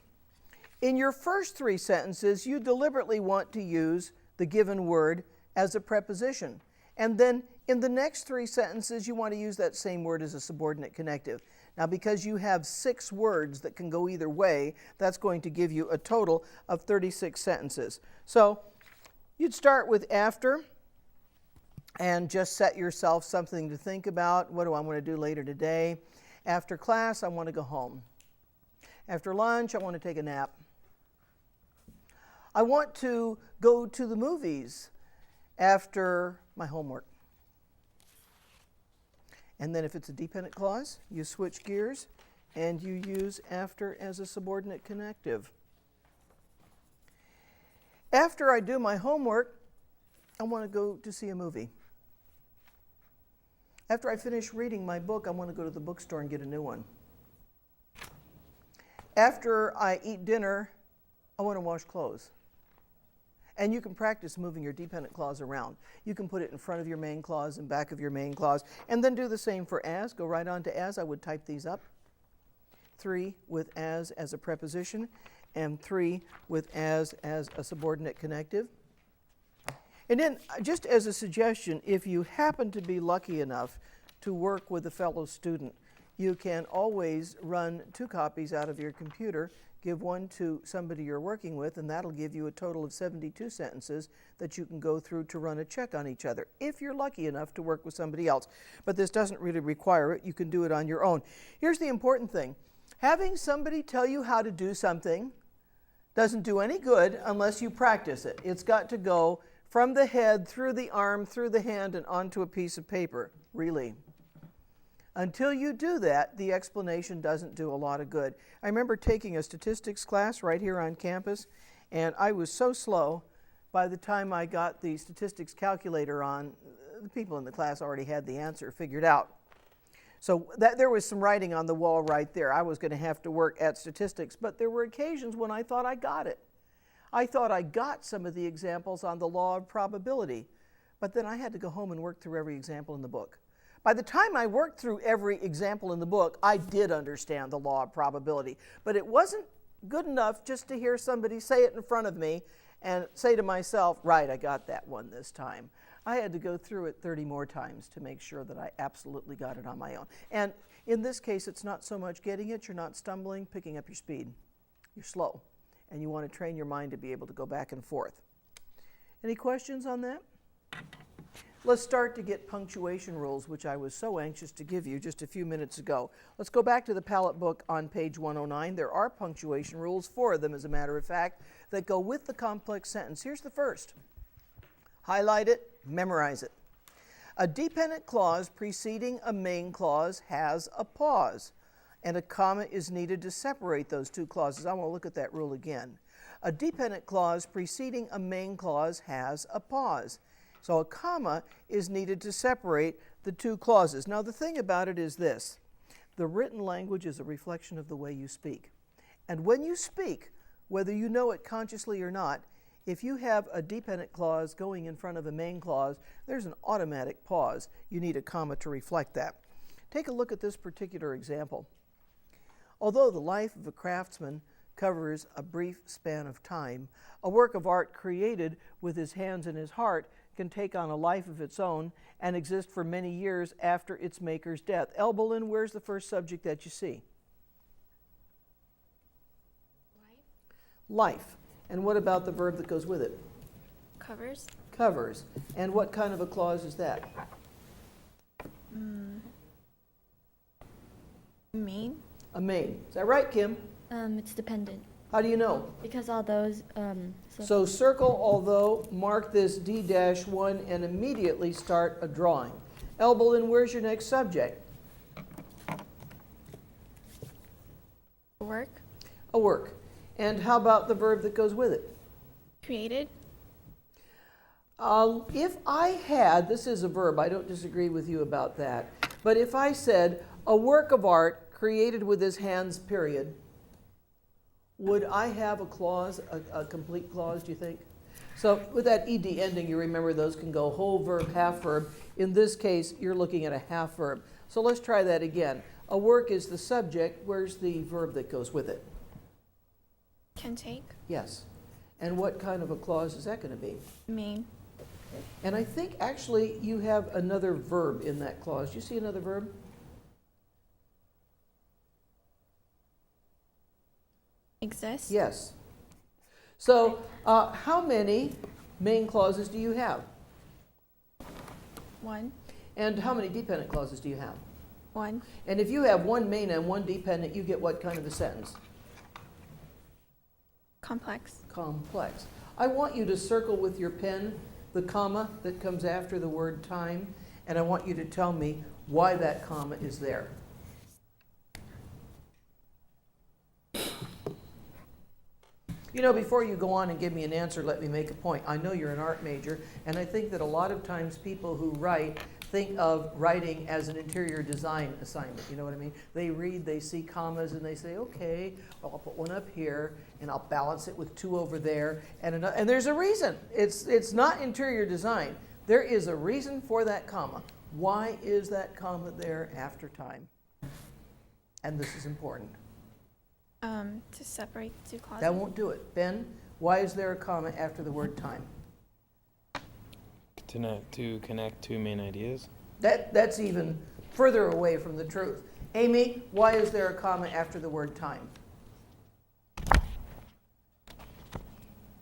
In your first 3 sentences, you deliberately want to use the given word as a preposition. And then in the next 3 sentences, you want to use that same word as a subordinate connective. Now, because you have 6 words that can go either way, that's going to give you a total of 36 sentences. So you'd start with after and just set yourself something to think about. What do I want to do later today? After class, I want to go home. After lunch, I want to take a nap. I want to go to the movies after my homework. And then if it's a dependent clause, you switch gears and you use after as a subordinate connective. After I do my homework, I want to go to see a movie. After I finish reading my book, I want to go to the bookstore and get a new one. After I eat dinner, I want to wash clothes. And you can practice moving your dependent clause around. You can put it in front of your main clause and back of your main clause, and then do the same for as. Go right on to as. I would type these up. 3 with as a preposition, and 3 with as a subordinate connective. And then, just as a suggestion, if you happen to be lucky enough to work with a fellow student, you can always run 2 copies out of your computer, give one to somebody you're working with, and that'll give you a total of 72 sentences that you can go through to run a check on each other, if you're lucky enough to work with somebody else. But this doesn't really require it. You can do it on your own. Here's the important thing. Having somebody tell you how to do something doesn't do any good unless you practice it. It's got to go from the head, through the arm, through the hand, and onto a piece of paper, really. Until you do that, the explanation doesn't do a lot of good. I remember taking a statistics class right here on campus, and I was so slow, by the time I got the statistics calculator on, the people in the class already had the answer figured out. So there was some writing on the wall right there. I was going to have to work at statistics, but there were occasions when I thought I got it. I thought I got some of the examples on the law of probability, but then I had to go home and work through every example in the book. By the time I worked through every example in the book, I did understand the law of probability, but it wasn't good enough just to hear somebody say it in front of me and say to myself, right, I got that one this time. I had to go through it 30 more times to make sure that I absolutely got it on my own. And in this case, it's not so much getting it, you're not stumbling, picking up your speed. You're slow, and you want to train your mind to be able to go back and forth. Any questions on that? Let's start to get punctuation rules, which I was so anxious to give you just a few minutes ago. Let's go back to the Palette book on page 109. There are punctuation rules, 4 of them as a matter of fact, that go with the complex sentence. Here's the first. Highlight it, memorize it. A dependent clause preceding a main clause has a pause, and a comma is needed to separate those 2 clauses. I want to look at that rule again. A dependent clause preceding a main clause has a pause. So a comma is needed to separate the 2 clauses. Now the thing about it is this. The written language is a reflection of the way you speak. And when you speak, whether you know it consciously or not, if you have a dependent clause going in front of a main clause, there's an automatic pause. You need a comma to reflect that. Take a look at this particular example. Although the life of a craftsman covers a brief span of time, a work of art created with his hands and his heart can take on a life of its own and exist for many years after its maker's death. Elbolin, where's the first subject that you see? Life. And what about the verb that goes with it? Covers. Covers. And what kind of a clause is that? Main. A main. Is that right, Kim? It's dependent. How do you know? Because all those, So circle although, mark this D-1 and immediately start a drawing. Elbolin, where's your next subject? Work. A work. And how about the verb that goes with it? Created. If I had, this is a verb, I don't disagree with you about that, but if I said a work of art created with his hands, period, would I have a clause, a complete clause, do you think? So with that ed ending, you remember those can go whole verb, half verb. In this case, you're looking at a half verb. So let's try that again. A work is the subject. Where's the verb that goes with it? Can take. Yes. And what kind of a clause is that going to be? Main. And I think actually you have another verb in that clause. Do you see another verb? Exists. Yes. So how many main clauses do you have? 1. And how many dependent clauses do you have? 1. And if you have 1 main and 1 dependent, you get what kind of a sentence? Complex. Complex. I want you to circle with your pen the comma that comes after the word time, and I want you to tell me why that comma is there. You know, before you go on and give me an answer, let me make a point. I know you're an art major, and I think that a lot of times people who write think of writing as an interior design assignment. You know what I mean? They read, they see commas, and they say, okay, well, I'll put one up here, and I'll balance it with 2 over there, and there's a reason. It's not interior design. There is a reason for that comma. Why is that comma there after time? And this is important. To separate two clauses. That won't do it. Ben, why is there a comma after the word time? To connect two main ideas. That's even further away from the truth. Amy, why is there a comma after the word time?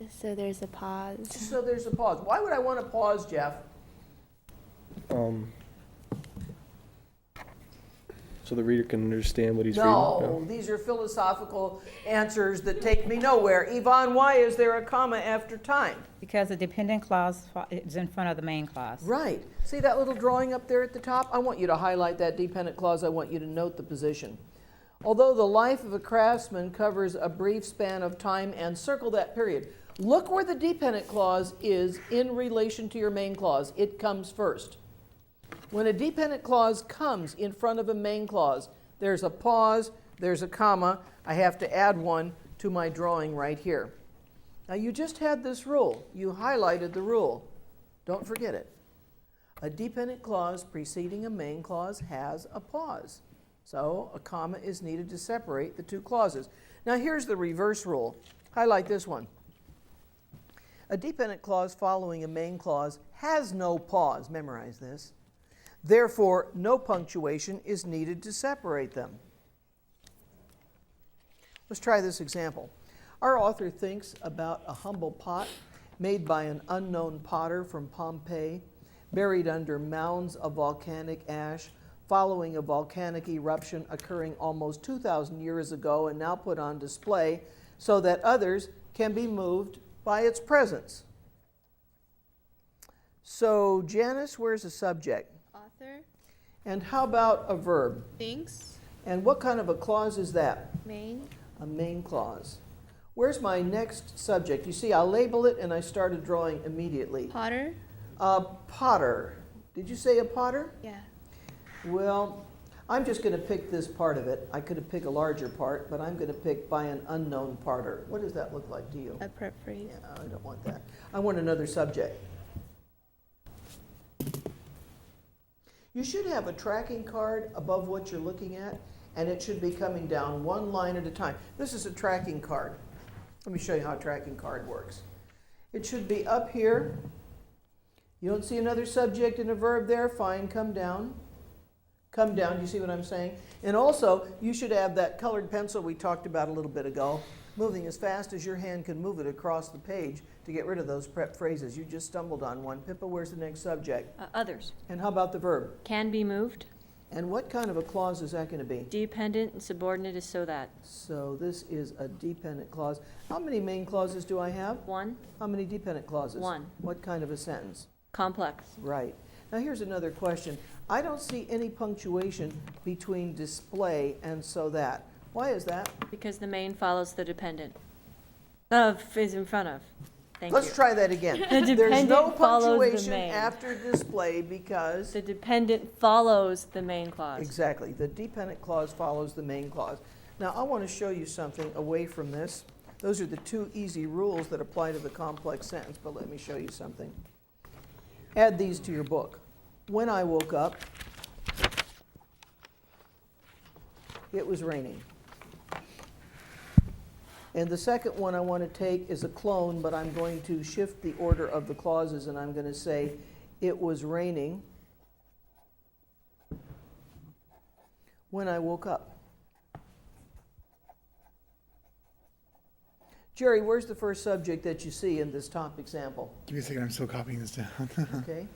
So there's a pause. Just so there's a pause. Why would I want to pause, Jeff? So the reader can understand what he's No, these are philosophical answers that take me nowhere. Yvonne, why is there a comma after time? Because the dependent clause is in front of the main clause. Right. See that little drawing up there at the top? I want you to highlight that dependent clause. I want you to note the position. Although the life of a craftsman covers a brief span of time, and circle that period. Look where the dependent clause is in relation to your main clause. It comes first. When a dependent clause comes in front of a main clause, there's a pause, there's a comma. I have to add one to my drawing right here. Now you just had this rule. You highlighted the rule. Don't forget it. A dependent clause preceding a main clause has a pause. So a comma is needed to separate the two clauses. Now here's the reverse rule. Highlight this one. A dependent clause following a main clause has no pause. Memorize this. Therefore, no punctuation is needed to separate them. Let's try this example. Our author thinks about a humble pot made by an unknown potter from Pompeii, buried under mounds of volcanic ash, following a volcanic eruption occurring almost 2,000 years ago and now put on display so that others can be moved by its presence. So, Janice, where's the subject? Author. And how about a verb? Thinks. And what kind of a clause is that? Main. A main clause. Where's my next subject? You see, I'll label it and I started drawing immediately. Potter. A potter. Did you say a potter? Yeah. Well, I'm just going to pick this part of it. I could have picked a larger part, but I'm going to pick by an unknown potter. What does that look like to you? A prep phrase. Yeah, I don't want that. I want another subject. You should have a tracking card above what you're looking at, and it should be coming down one line at a time. This is a tracking card. Let me show you how a tracking card works. It should be up here. You don't see another subject and a verb there? Fine, come down. Come down, do you see what I'm saying? And also, you should have that colored pencil we talked about a little bit ago, moving as fast as your hand can move it across the page to get rid of those prep phrases. You just stumbled on one. Pippa, where's the next subject? Others. And how about the verb? Can be moved. And what kind of a clause is that going to be? Dependent and subordinate is so that. So this is a dependent clause. How many main clauses do I have? One. How many dependent clauses? One. What kind of a sentence? Complex. Right. Now here's another question. I don't see any punctuation between display and so that. Why is that? Because the main follows the dependent. Of is in front of. Thank Let's you. try that again. The There's no dependent follows the punctuation main. after display because... The dependent follows the main clause. Exactly. The dependent clause follows the main clause. Now, I want to show you something away from this. Those are the two easy rules that apply to the complex sentence, but let me show you something. Add these to your book. When I woke up, it was raining. And the second one I want to take is a clone, but I'm going to shift the order of the clauses, and I'm going to say, it was raining when I woke up. Jerry, where's the first subject that you see in this top example? Give me a second, I'm still copying this down. Okay.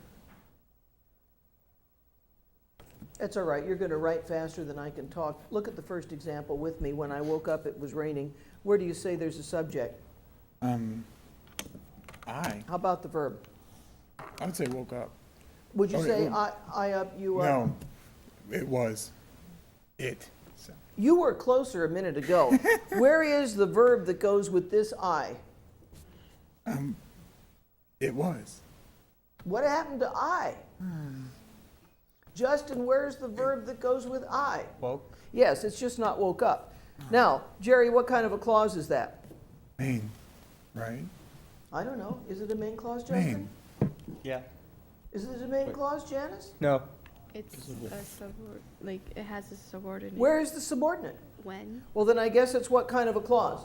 That's all right. You're going to write faster than I can talk. Look at the first example with me. When I woke up, it was raining. Where do you say there's a subject? I. How about the verb? I would say woke up. Would you Oh, say oh. I up, you up? No, it was. It. So. You were closer a minute ago. Where is the verb that goes with this I? It was. What happened to I? Justin, where's the verb that goes with I? Woke. Yes, it's just not woke up. Now, Jerry, what kind of a clause is that? Main, right? I don't know. Is it a main clause, Justin? Main. Yeah. Is it a main clause, Janice? No. It's a like it has a subordinate. Where is the subordinate? When Well, then I guess it's what kind of a clause?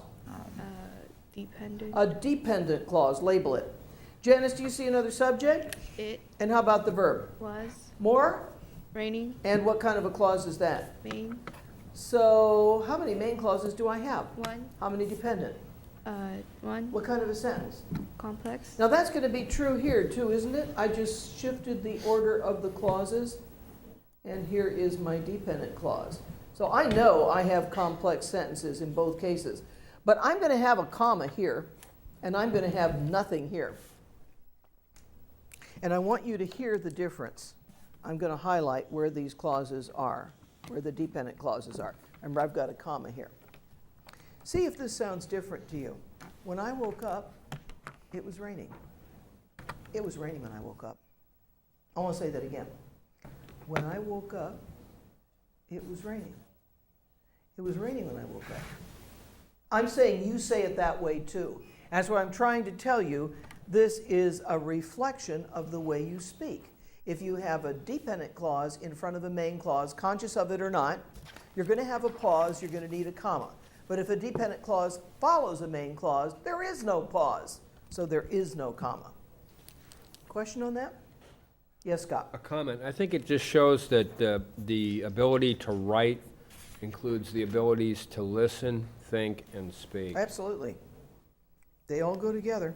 dependent. A dependent clause. Label it. Janice, do you see another subject? It And how about the verb? was More? raining. And what kind of a clause is that? Main. So how many main clauses do I have? One. How many dependent? One. What kind of a sentence? Complex. Now that's going to be true here too, isn't it? I just shifted the order of the clauses, and here is my dependent clause. So I know I have complex sentences in both cases, but I'm going to have a comma here, and I'm going to have nothing here. And I want you to hear the difference. I'm going to highlight where these clauses are, where the dependent clauses are. Remember, I've got a comma here. See if this sounds different to you. When I woke up, it was raining. It was raining when I woke up. I want to say that again. When I woke up, it was raining. It was raining when I woke up. I'm saying you say it that way too. That's what I'm trying to tell you. This is a reflection of the way you speak. If you have a dependent clause in front of a main clause, conscious of it or not, you're going to have a pause, you're going to need a comma. But if a dependent clause follows a main clause, there is no pause. So there is no comma. Question on that? Yes, Scott? A comment. I think it just shows that the ability to write includes the abilities to listen, think, and speak. Absolutely. They all go together.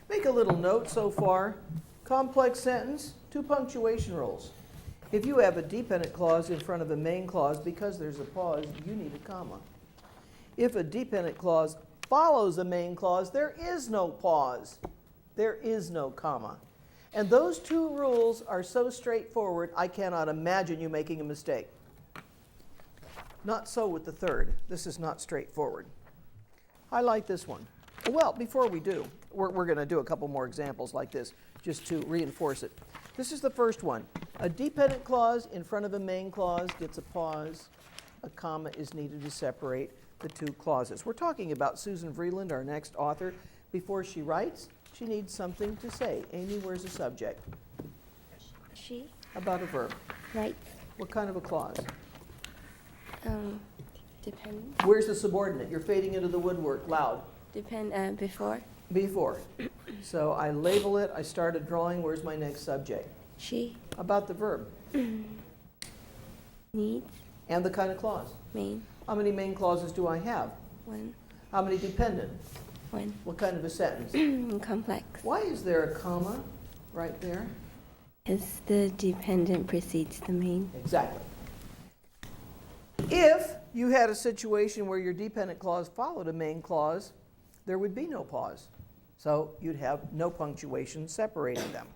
Make a little note so far. Complex sentence, 2 punctuation rules. If you have a dependent clause in front of a main clause, because there's a pause, you need a comma. If a dependent clause follows a main clause, there is no pause. There is no comma. And those 2 rules are so straightforward, I cannot imagine you making a mistake. Not so with the third. This is not straightforward. Highlight this one. Well, before we do, we're going to do a couple more examples like this just to reinforce it. This is the first one. A dependent clause in front of a main clause gets a pause. A comma is needed to separate the 2 clauses. We're talking about Susan Vreeland, our next author. Before she writes, she needs something to say. Amy, where's the subject? She About a verb. writes. What kind of a clause? Depend. Where's the subordinate? You're fading into the woodwork loud. Before. Before. So I label it, I started drawing, where's my next subject? She About the verb. needs. And the kind of clause. Main. How many main clauses do I have? One. How many dependent? One. What kind of a sentence? Complex. Why is there a comma right there? As the dependent precedes the main. Exactly. If you had a situation where your dependent clause followed a main clause, there would be no pause. So you'd have no punctuation separating them.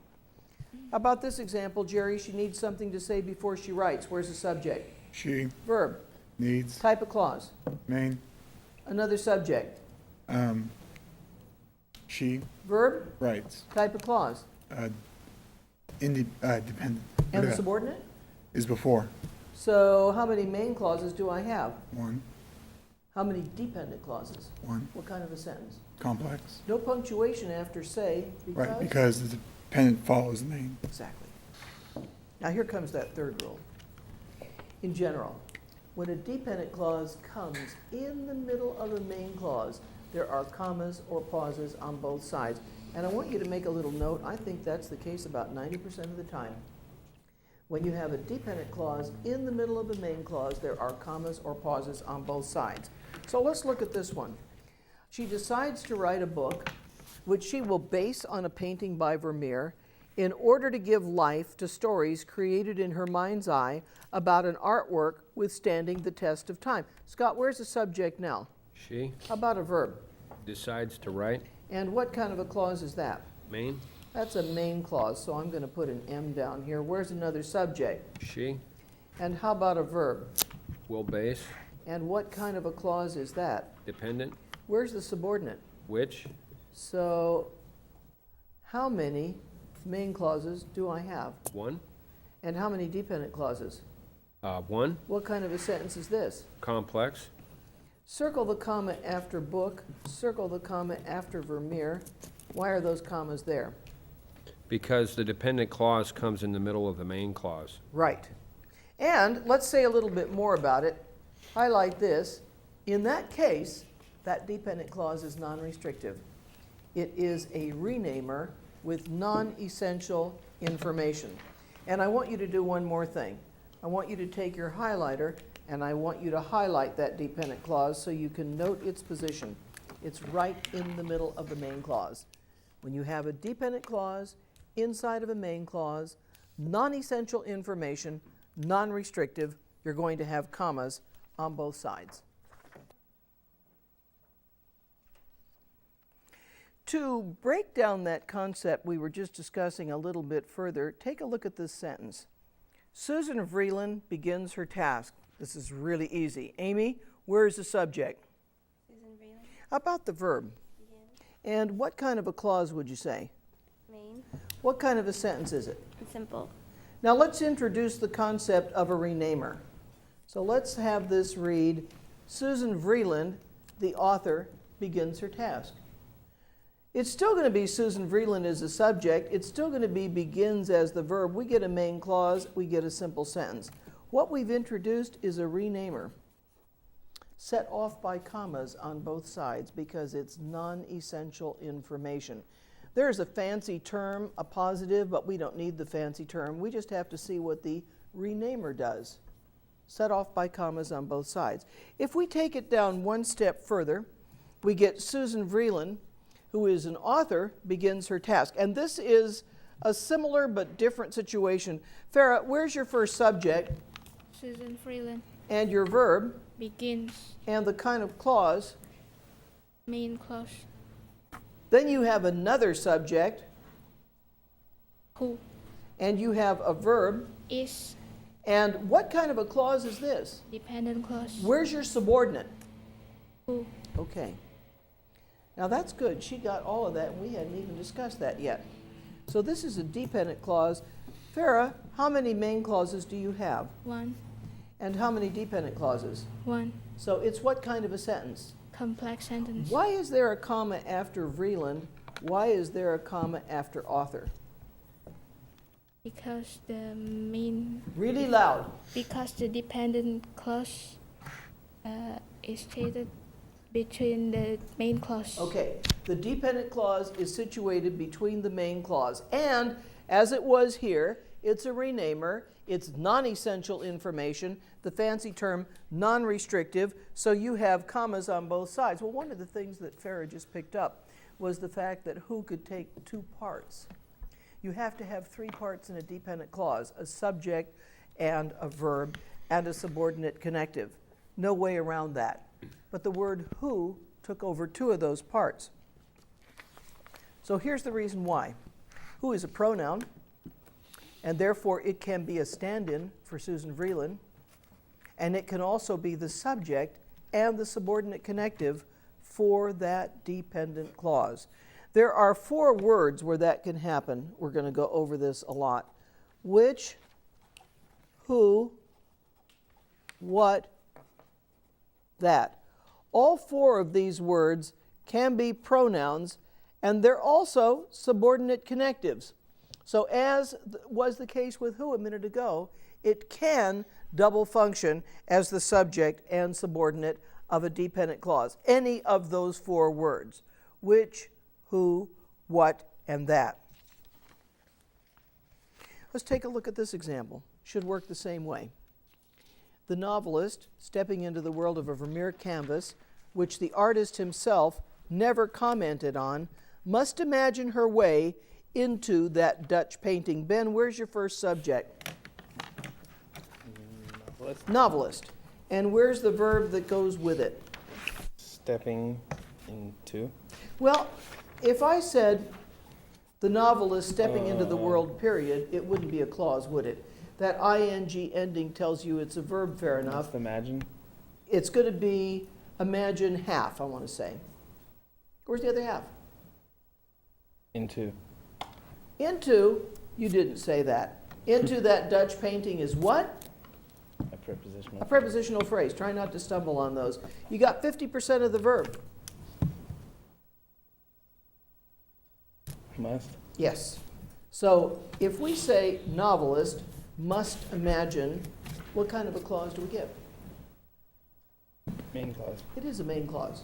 How about this example, Jerry? She needs something to say before she writes. Where's the subject? She Verb. needs Type of clause. main. Another subject. She Verb. writes. Type of clause. Dependent. And the subordinate? Is before. So how many main clauses do I have? 1. How many dependent clauses? 1. What kind of a sentence? Complex. No punctuation after say because? Right, because the dependent follows the main. Exactly. Now here comes that third rule. In general, when a dependent clause comes in the middle of a main clause, there are commas or pauses on both sides. And I want you to make a little note. I think that's the case about 90% of the time. When you have a dependent clause in the middle of a main clause, there are commas or pauses on both sides. So let's look at this one. She decides to write a book, which she will base on a painting by Vermeer, in order to give life to stories created in her mind's eye about an artwork withstanding the test of time. Scott, where's the subject now? She How about a verb? decides to write. And what kind of a clause is that? Main. That's a main clause, so I'm going to put an M down here. Where's another subject? She And how about a verb? will base. And what kind of a clause is that? Dependent. Where's the subordinate? Which. So how many main clauses do I have? 1. And how many dependent clauses? One, What kind of a sentence is this? complex. Circle the comma after book, circle the comma after Vermeer. Why are those commas there? Because the dependent clause comes in the middle of the main clause. Right. And let's say a little bit more about it. Highlight this. In that case, that dependent clause is non-restrictive. It is a renamer with non-essential information. And I want you to do one more thing. I want you to take your highlighter and I want you to highlight that dependent clause so you can note its position. It's right in the middle of the main clause. When you have a dependent clause inside of a main clause, non-essential information, non-restrictive, you're going to have commas on both sides. To break down that concept we were just discussing a little bit further, take a look at this sentence. Susan Vreeland begins her task. This is really easy. Amy, where is the subject? Susan Vreeland. How about the verb? Begin. And what kind of a clause would you say? Main. What kind of a sentence is it? Simple. Now let's introduce the concept of a renamer. So let's have this read, Susan Vreeland, the author, begins her task. It's still going to be Susan Vreeland as the subject. It's still going to be begins as the verb. We get a main clause. We get a simple sentence. What we've introduced is a renamer, set off by commas on both sides because it's non-essential information. There's a fancy term, a positive, but we don't need the fancy term. We just have to see what the renamer does. Set off by commas on both sides. If we take it down one step further, we get Susan Vreeland, who is an author, begins her task. And this is a similar but different situation. Farah, where's your first subject? Susan Freeland. And your verb? Begins. And the kind of clause? Main clause. Then you have another subject. Who. And you have a verb. Is. And what kind of a clause is this? Dependent clause. Where's your subordinate? Who. Okay. Now that's good. She got all of that, and we hadn't even discussed that yet. So this is a dependent clause. Farah, how many main clauses do you have? One. And how many dependent clauses? One. So it's what kind of a sentence? Complex sentence. Why is there a comma after Vreeland? Why is there a comma after author? Because the main. Really loud. Because the dependent clause is stated between the main clause. Okay, the dependent clause is situated between the main clause. And as it was here, it's a renamer. It's non-essential information. The fancy term, non-restrictive. So you have commas on both sides. Well, one of the things that Farah just picked up was the fact that who could take two parts. You have to have three parts in a dependent clause, a subject and a verb and a subordinate connective. No way around that. But the word who took over two of those parts. So here's the reason why. Who is a pronoun, and therefore it can be a stand-in for Susan Vreeland, and it can also be the subject and the subordinate connective for that dependent clause. There are 4 words where that can happen. We're going to go over this a lot. Which, who, what, that. All 4 of these words can be pronouns, and they're also subordinate connectives. So as was the case with who a minute ago, it can double function as the subject and subordinate of a dependent clause. Any of those 4 words. Which, who, what, and that. Let's take a look at this example. Should work the same way. The novelist, stepping into the world of a Vermeer canvas, which the artist himself never commented on, must imagine her way into that Dutch painting. Ben, where's your first subject? Novelist. And where's the verb that goes with it? Stepping into. Well, if I said the novelist stepping into the world, period, it wouldn't be a clause, would it? That ing ending tells you it's a verb, fair enough. Imagine. It's going to be imagine half, I want to say. Where's the other half? Into. Into, you didn't say that. into that Dutch painting is what? A prepositional. A prepositional phrase. Try not to stumble on those. You got 50% of the verb. Must. Yes. So if we say novelist must imagine, what kind of a clause do we give? Main clause. It is a main clause.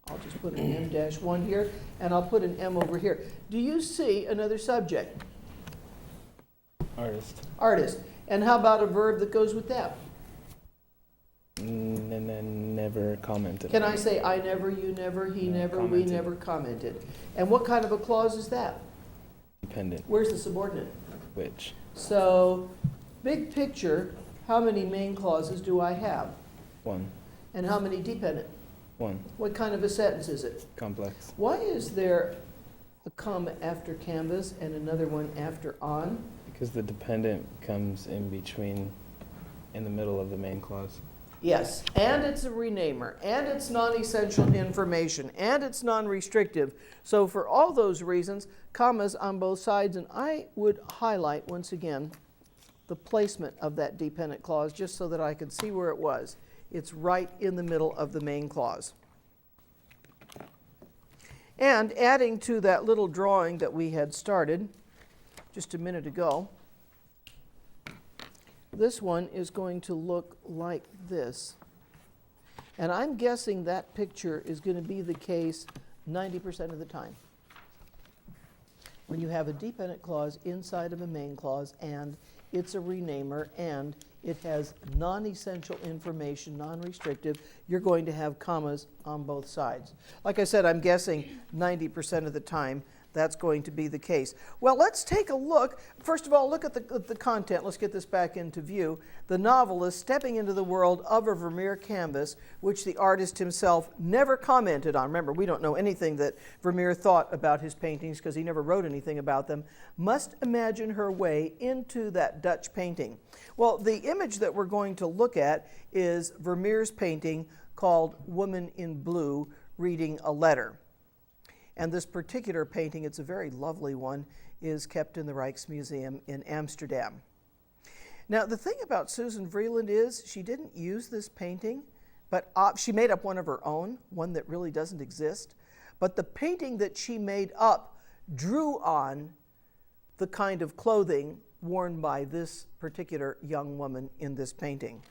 I'll just put an M-1 here, and I'll put an M over here. Do you see another subject? Artist. Artist. And how about a verb that goes with that? And then never commented. Can I say I never, you never, he No, never, we commented. never commented? And what kind of a clause is that? Dependent. Where's the subordinate? Which. So, big picture, how many main clauses do I have? 1. And how many dependent? 1. What kind of a sentence is it? Complex. Why is there a comma after canvas and another one after on? Because the dependent comes in between, in the middle of the main clause. Yes, and it's a renamer, and it's non-essential information, and it's non-restrictive. So for all those reasons, commas on both sides, and I would highlight once again the placement of that dependent clause just so that I could see where it was. It's right in the middle of the main clause. And adding to that little drawing that we had started just a minute ago, this one is going to look like this. And I'm guessing that picture is going to be the case 90% of the time. When you have a dependent clause inside of a main clause and it's a renamer and it has non-essential information, non-restrictive, you're going to have commas on both sides. Like I said, I'm guessing 90% of the time that's going to be the case. Well, let's take a look. First of all, look at the content. Let's get this back into view. The novelist stepping into the world of a Vermeer canvas, which the artist himself never commented on. Remember, we don't know anything that Vermeer thought about his paintings because he never wrote anything about them, must imagine her way into that Dutch painting. Well, the image that we're going to look at is Vermeer's painting called Woman in Blue Reading a Letter. And this particular painting, it's a very lovely one, is kept in the Rijksmuseum in Amsterdam. Now, the thing about Susan Vreeland is she didn't use this painting, but she made up one of her own, one that really doesn't exist. But the painting that she made up drew on the kind of clothing worn by this particular young woman in this painting.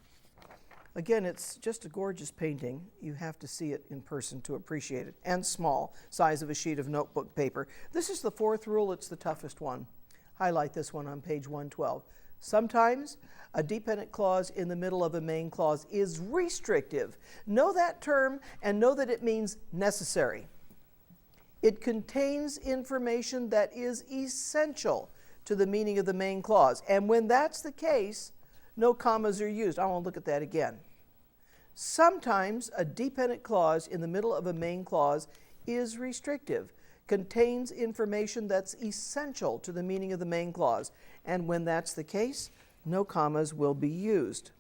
Again, it's just a gorgeous painting. You have to see it in person to appreciate it. And small, size of a sheet of notebook paper. This is the fourth rule. It's the toughest one. Highlight this one on page 112. Sometimes a dependent clause in the middle of a main clause is restrictive. Know that term and know that it means necessary. It contains information that is essential to the meaning of the main clause. And when that's the case, no commas are used. I want to look at that again. Sometimes a dependent clause in the middle of a main clause is restrictive, contains information that's essential to the meaning of the main clause. And when that's the case, no commas will be used.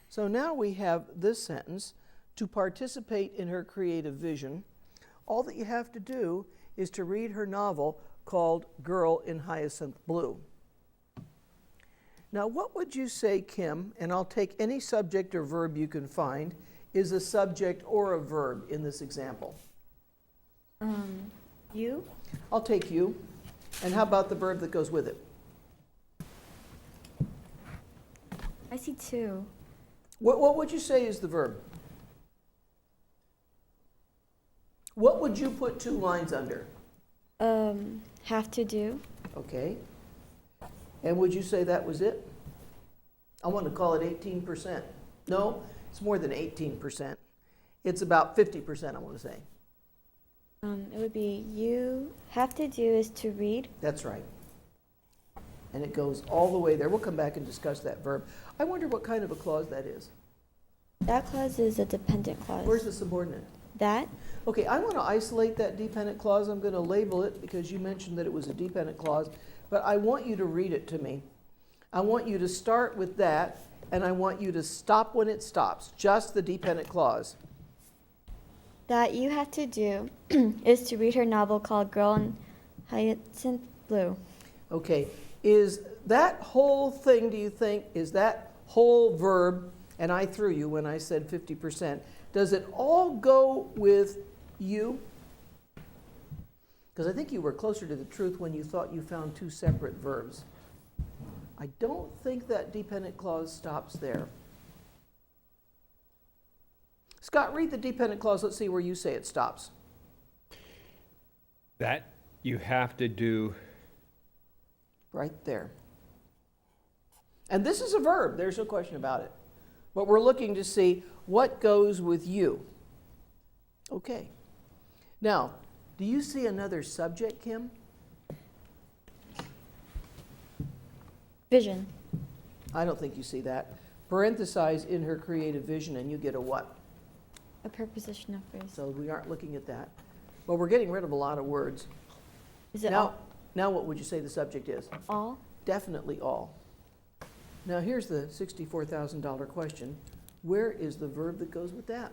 So now we have this sentence: to participate in her creative vision, all that you have to do is to read her novel called Girl in Hyacinth Blue. Now, what would you say, Kim, and I'll take any subject or verb you can find, is a subject or a verb in this example? You? I'll take you. And how about the verb that goes with it? I see two. What would you say is the verb? What would you put 2 lines under? Have to do. Okay. And would you say that was it? I want to call it 18%. No, it's more than 18%. It's about 50%, I want to say. It would be you have to do is to read. That's right. And it goes all the way there. We'll come back and discuss that verb. I wonder what kind of a clause that is. That clause is a dependent clause. Where's the subordinate? That? Okay, I want to isolate that dependent clause. I'm going to label it because you mentioned that it was a dependent clause, but I want you to read it to me. I want you to start with that, and I want you to stop when it stops, just the dependent clause. That you have to do is to read her novel called Girl in Hyacinth Blue. Okay, is that whole thing, do you think, is that whole verb, and I threw you when I said 50%, does it all go with you? Because I think you were closer to the truth when you thought you found two separate verbs. I don't think that dependent clause stops there. Scott, read the dependent clause. Let's see where you say it stops. That you have to do. Right there. And this is a verb. There's no question about it. But we're looking to see what goes with you. Okay. Now, do you see another subject, Kim? Vision. I don't think you see that. Parenthesize in her creative vision, and you get a what? A prepositional phrase. So we aren't looking at that. Well, we're getting rid of a lot of words. Is it Now what would you say the subject is? all? Definitely all. Now here's the $64,000 question. Where is the verb that goes with that?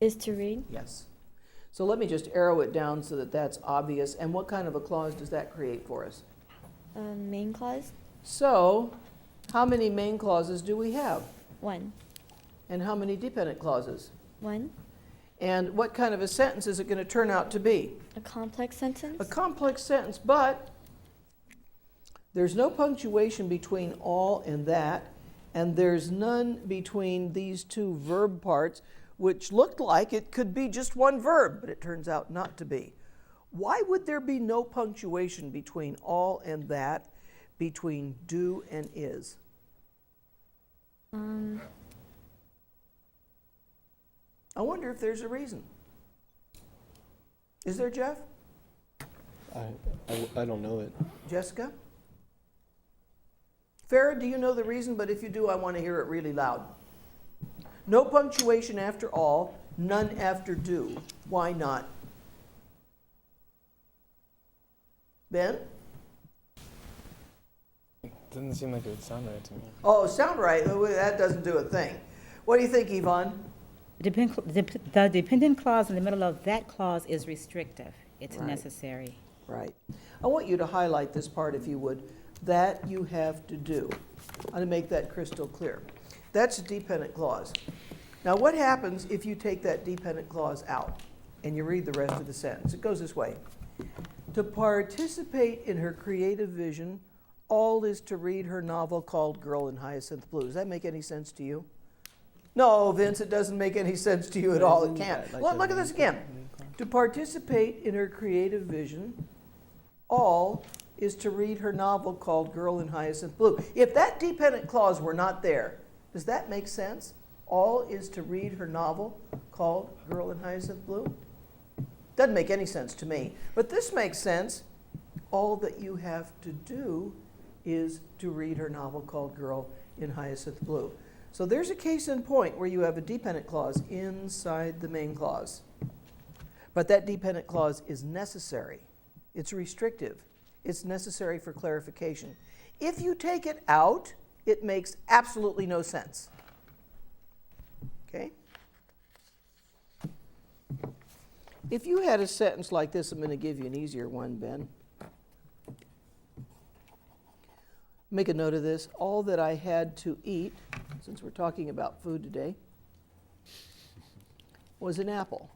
Is to read? Yes. So let me just arrow it down so that that's obvious. And what kind of a clause does that create for us? Main clause? So how many main clauses do we have? 1. And how many dependent clauses? 1. And what kind of a sentence is it going to turn out to be? A complex sentence? A complex sentence, but there's no punctuation between all and that, and there's none between these two verb parts, which looked like it could be just one verb, but it turns out not to be. Why would there be no punctuation between all and that, between do and is? I wonder if there's a reason. Is there, Jeff? I don't know it. Jessica? Farah, do you know the reason? But if you do, I want to hear it really loud. No punctuation after all, none after do. Why not? Ben? It doesn't seem like it would sound right to me. Oh, sound right. That doesn't do a thing. What do you think, Yvonne? The dependent clause in the middle of that clause is restrictive. It's Right. necessary. Right. I want you to highlight this part, if you would. That you have to do. I'm going to make that crystal clear. That's a dependent clause. Now, what happens if you take that dependent clause out and you read the rest of the sentence? It goes this way. To participate in her creative vision, all is to read her novel called Girl in Hyacinth Blue. Does that make any sense to you? No, Vince, it doesn't make any sense to you at all. It can't. Look at this again. To participate in her creative vision, all is to read her novel called Girl in Hyacinth Blue. If that dependent clause were not there, does that make sense? All is to read her novel called Girl in Hyacinth Blue? Doesn't make any sense to me. But this makes sense. All that you have to do is to read her novel called Girl in Hyacinth Blue. So there's a case in point where you have a dependent clause inside the main clause. But that dependent clause is necessary. It's restrictive. It's necessary for clarification. If you take it out, it makes absolutely no sense. Okay? If you had a sentence like this, I'm going to give you an easier one, Ben. Make a note of this. All that I had to eat, since we're talking about food today, was an apple.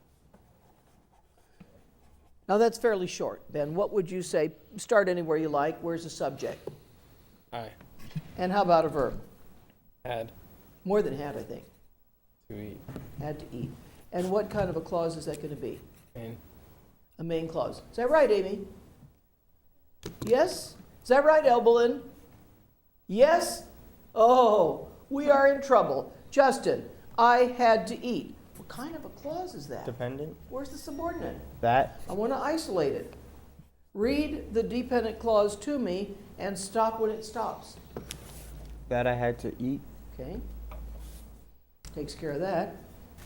Now that's fairly short, Ben. What would you say? Start anywhere you like. Where's the subject? I And how about a verb? had More than had, I think. to eat. Had to eat. And what kind of a clause is that going to be? And A main clause. Is that right, Amy? Yes? Is that right, Elbelin? Yes? Oh, we are in trouble. Justin, I had to eat. What kind of a clause is that? Dependent. Where's the subordinate? That. I want to isolate it. Read the dependent clause to me and stop when it stops. That I had to eat. Okay? Takes care of that.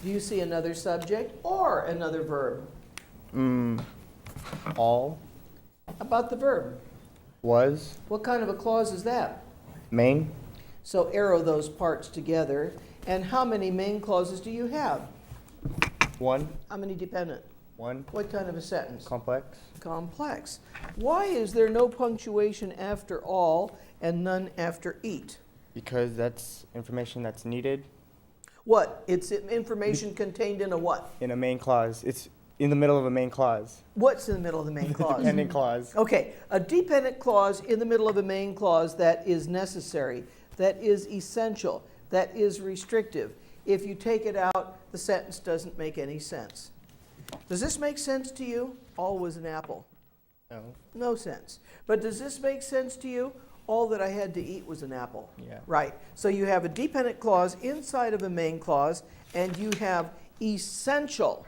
Do you see another subject or another verb? All. How about the verb? Was. What kind of a clause is that? Main. So arrow those parts together. And how many main clauses do you have? 1. How many dependent? One, What kind of a sentence? complex. Complex. Why is there no punctuation after all and none after eat? Because that's information that's needed What? It's information contained in a what? in a main clause. It's in the middle of a main clause. What's in the middle of the main clause? Dependent clause. Okay, a dependent clause in the middle of a main clause that is necessary, that is essential, that is restrictive. If you take it out, the sentence doesn't make any sense. Does this make sense to you? All was an apple. No. No sense. But does this make sense to you? All that I had to eat was an apple. Yeah. Right. So you have a dependent clause inside of a main clause, and you have essential,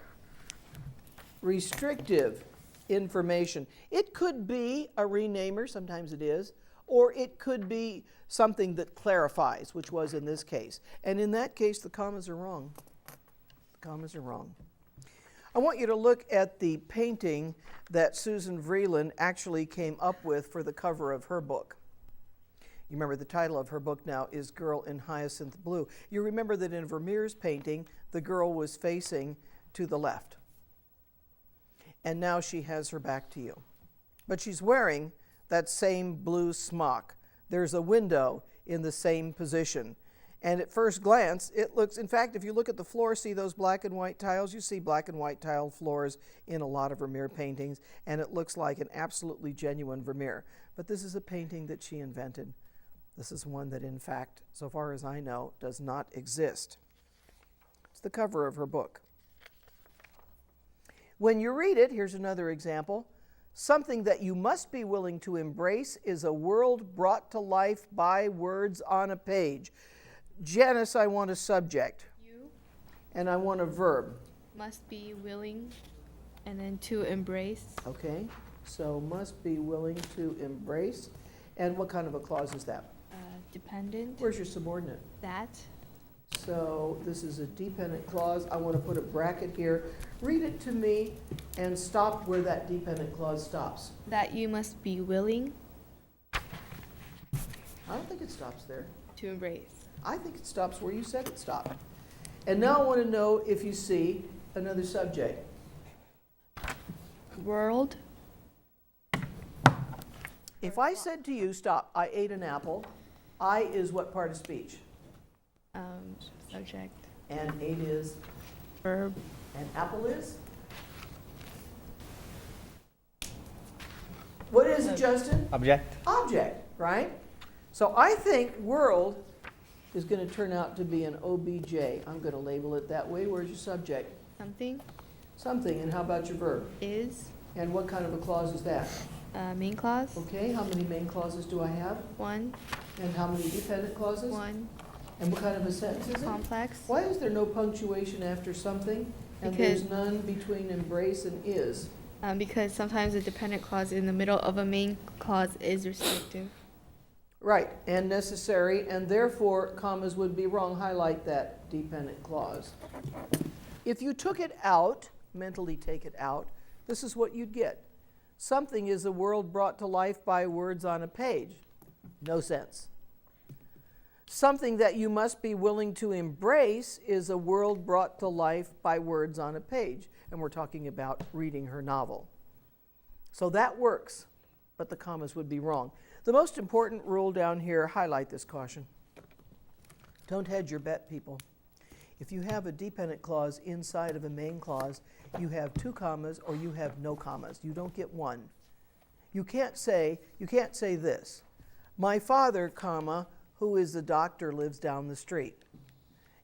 restrictive information. It could be a renamer, sometimes it is, or it could be something that clarifies, which was in this case. And in that case, the commas are wrong. The commas are wrong. I want you to look at the painting that Susan Vreeland actually came up with for the cover of her book. You remember the title of her book now is Girl in Hyacinth Blue. You remember that in Vermeer's painting, the girl was facing to the left. And now she has her back to you. But she's wearing that same blue smock. There's a window in the same position. And at first glance, it looks, in fact, if you look at the floor, see those black and white tiles? You see black and white tiled floors in a lot of Vermeer paintings, and it looks like an absolutely genuine Vermeer. But this is a painting that she invented. This is one that, in fact, so far as I know, does not exist. It's the cover of her book. When you read it, here's another example. Something that you must be willing to embrace is a world brought to life by words on a page. Janice, I want a subject. You And I want a verb. must be willing and then to embrace. Okay, so must be willing to embrace. And what kind of a clause is that? Dependent. Where's your subordinate? That. So this is a dependent clause. I want to put a bracket here. Read it to me and stop where that dependent clause stops. That you must be willing I don't think it stops there. to embrace. I think it stops where you said it stopped. And now I want to know if you see another subject. World. If I said to you, stop, I ate an apple, I is what part of speech? Subject. And ate is? Verb. And apple is? What is it, Justin? Object. Object, right? So I think world is going to turn out to be an OBJ. I'm going to label it that way. Where's your subject? Something. Something. And how about your verb? Is. And what kind of a clause is that? Main clause. Okay, how many main clauses do I have? One. And how many dependent clauses? One. And what kind of a sentence is it? Complex. Why is there no punctuation after something? And Because- there's none between embrace and is? Because sometimes the dependent clause in the middle of a main clause is restrictive. Right, and necessary, and therefore commas would be wrong. Highlight that dependent clause. If you took it out, mentally take it out, this is what you'd get. Something is a world brought to life by words on a page. No sense. Something that you must be willing to embrace is a world brought to life by words on a page. And we're talking about reading her novel. So that works, but the commas would be wrong. The most important rule down here, highlight this caution. Don't hedge your bet, people. If you have a dependent clause inside of a main clause, you have two commas or you have no commas. You don't get one. You can't say this. My father, comma, who is the doctor, lives down the street.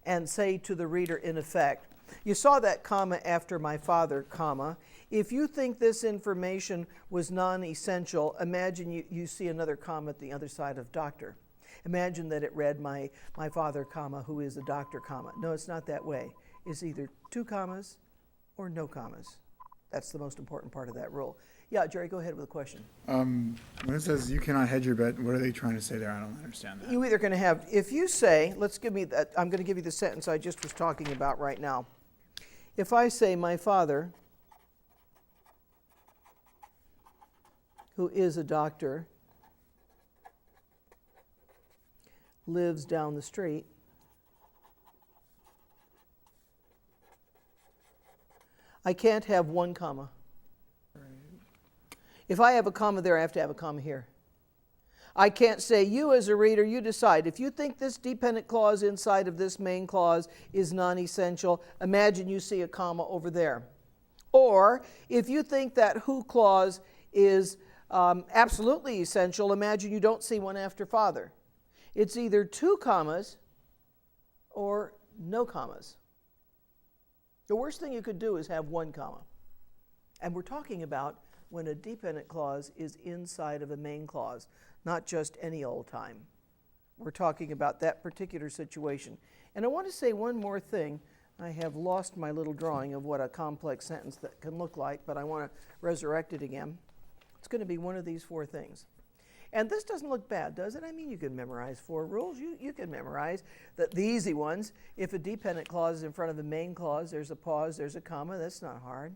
And say to the reader, in effect, you saw that comma after my father, comma. If you think this information was non-essential, imagine you see another comma at the other side of doctor. Imagine that it read my father, comma, who is a doctor, comma. No, it's not that way. It's either two commas or no commas. That's the most important part of that rule. Yeah, Jerry, go ahead with a question. When it says you cannot hedge your bet, what are they trying to say there? I don't understand that. You either going to have, if you say, let's give me that, I'm going to give you the sentence I just was talking about right now. If I say my father, who is a doctor, lives down the street, I can't have one comma. If I have a comma there, I have to have a comma here. I can't say, you as a reader, you decide. If you think this dependent clause inside of this main clause is non-essential, imagine you see a comma over there. Or if you think that who clause is absolutely essential, imagine you don't see one after father. It's either 2 commas or no commas. The worst thing you could do is have 1 comma. And we're talking about when a dependent clause is inside of a main clause, not just any old time. We're talking about that particular situation. And I want to say one more thing. I have lost my little drawing of what a complex sentence that can look like, but I want to resurrect it again. It's going to be one of these 4 things. And this doesn't look bad, does it? I mean, you can memorize 4 rules. You can memorize the easy ones. If a dependent clause is in front of the main clause, there's a pause, there's a comma. That's not hard.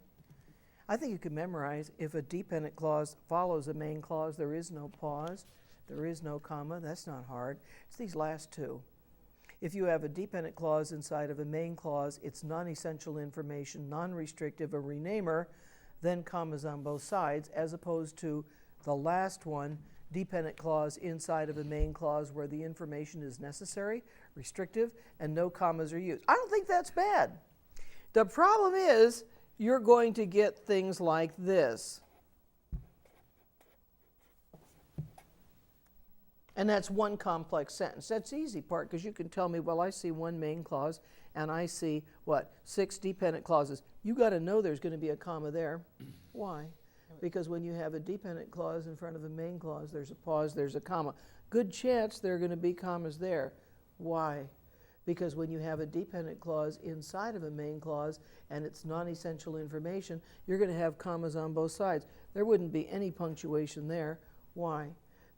I think you can memorize if a dependent clause follows a main clause, there is no pause, there is no comma. That's not hard. It's these last 2. If you have a dependent clause inside of a main clause, it's non-essential information, non-restrictive, a renamer, then commas on both sides, as opposed to the last one, dependent clause inside of a main clause where the information is necessary, restrictive, and no commas are used. I don't think that's bad. The problem is you're going to get things like this. And that's one complex sentence. That's the easy part, because you can tell me, well, I see 1 main clause and I see, 6 dependent clauses. You got to know there's going to be a comma there. Why? Because when you have a dependent clause in front of a main clause, there's a pause, there's a comma. Good chance there are going to be commas there. Why? Because when you have a dependent clause inside of a main clause and it's non-essential information, you're going to have commas on both sides. There wouldn't be any punctuation there. Why?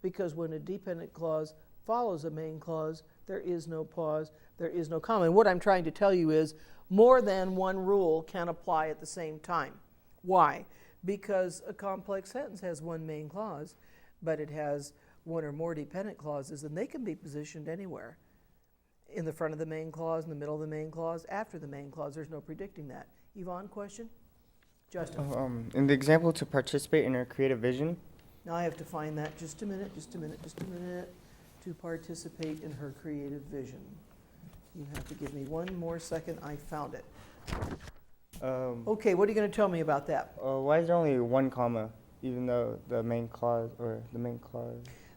Because when a dependent clause follows a main clause, there is no pause, there is no comma. And what I'm trying to tell you is more than one rule can apply at the same time. Why? Because a complex sentence has 1 main clause, but it has 1 or more dependent clauses, and they can be positioned anywhere. In the front of the main clause, in the middle of the main clause, after the main clause. There's no predicting that. Yvonne, question? Justin? In the example, to participate in her creative vision. Now I have to find that. Just a minute. To participate in her creative vision. You have to give me 1 more second. I found it. Okay, what are you going to tell me about that? Why is there only 1 comma, even though the main clause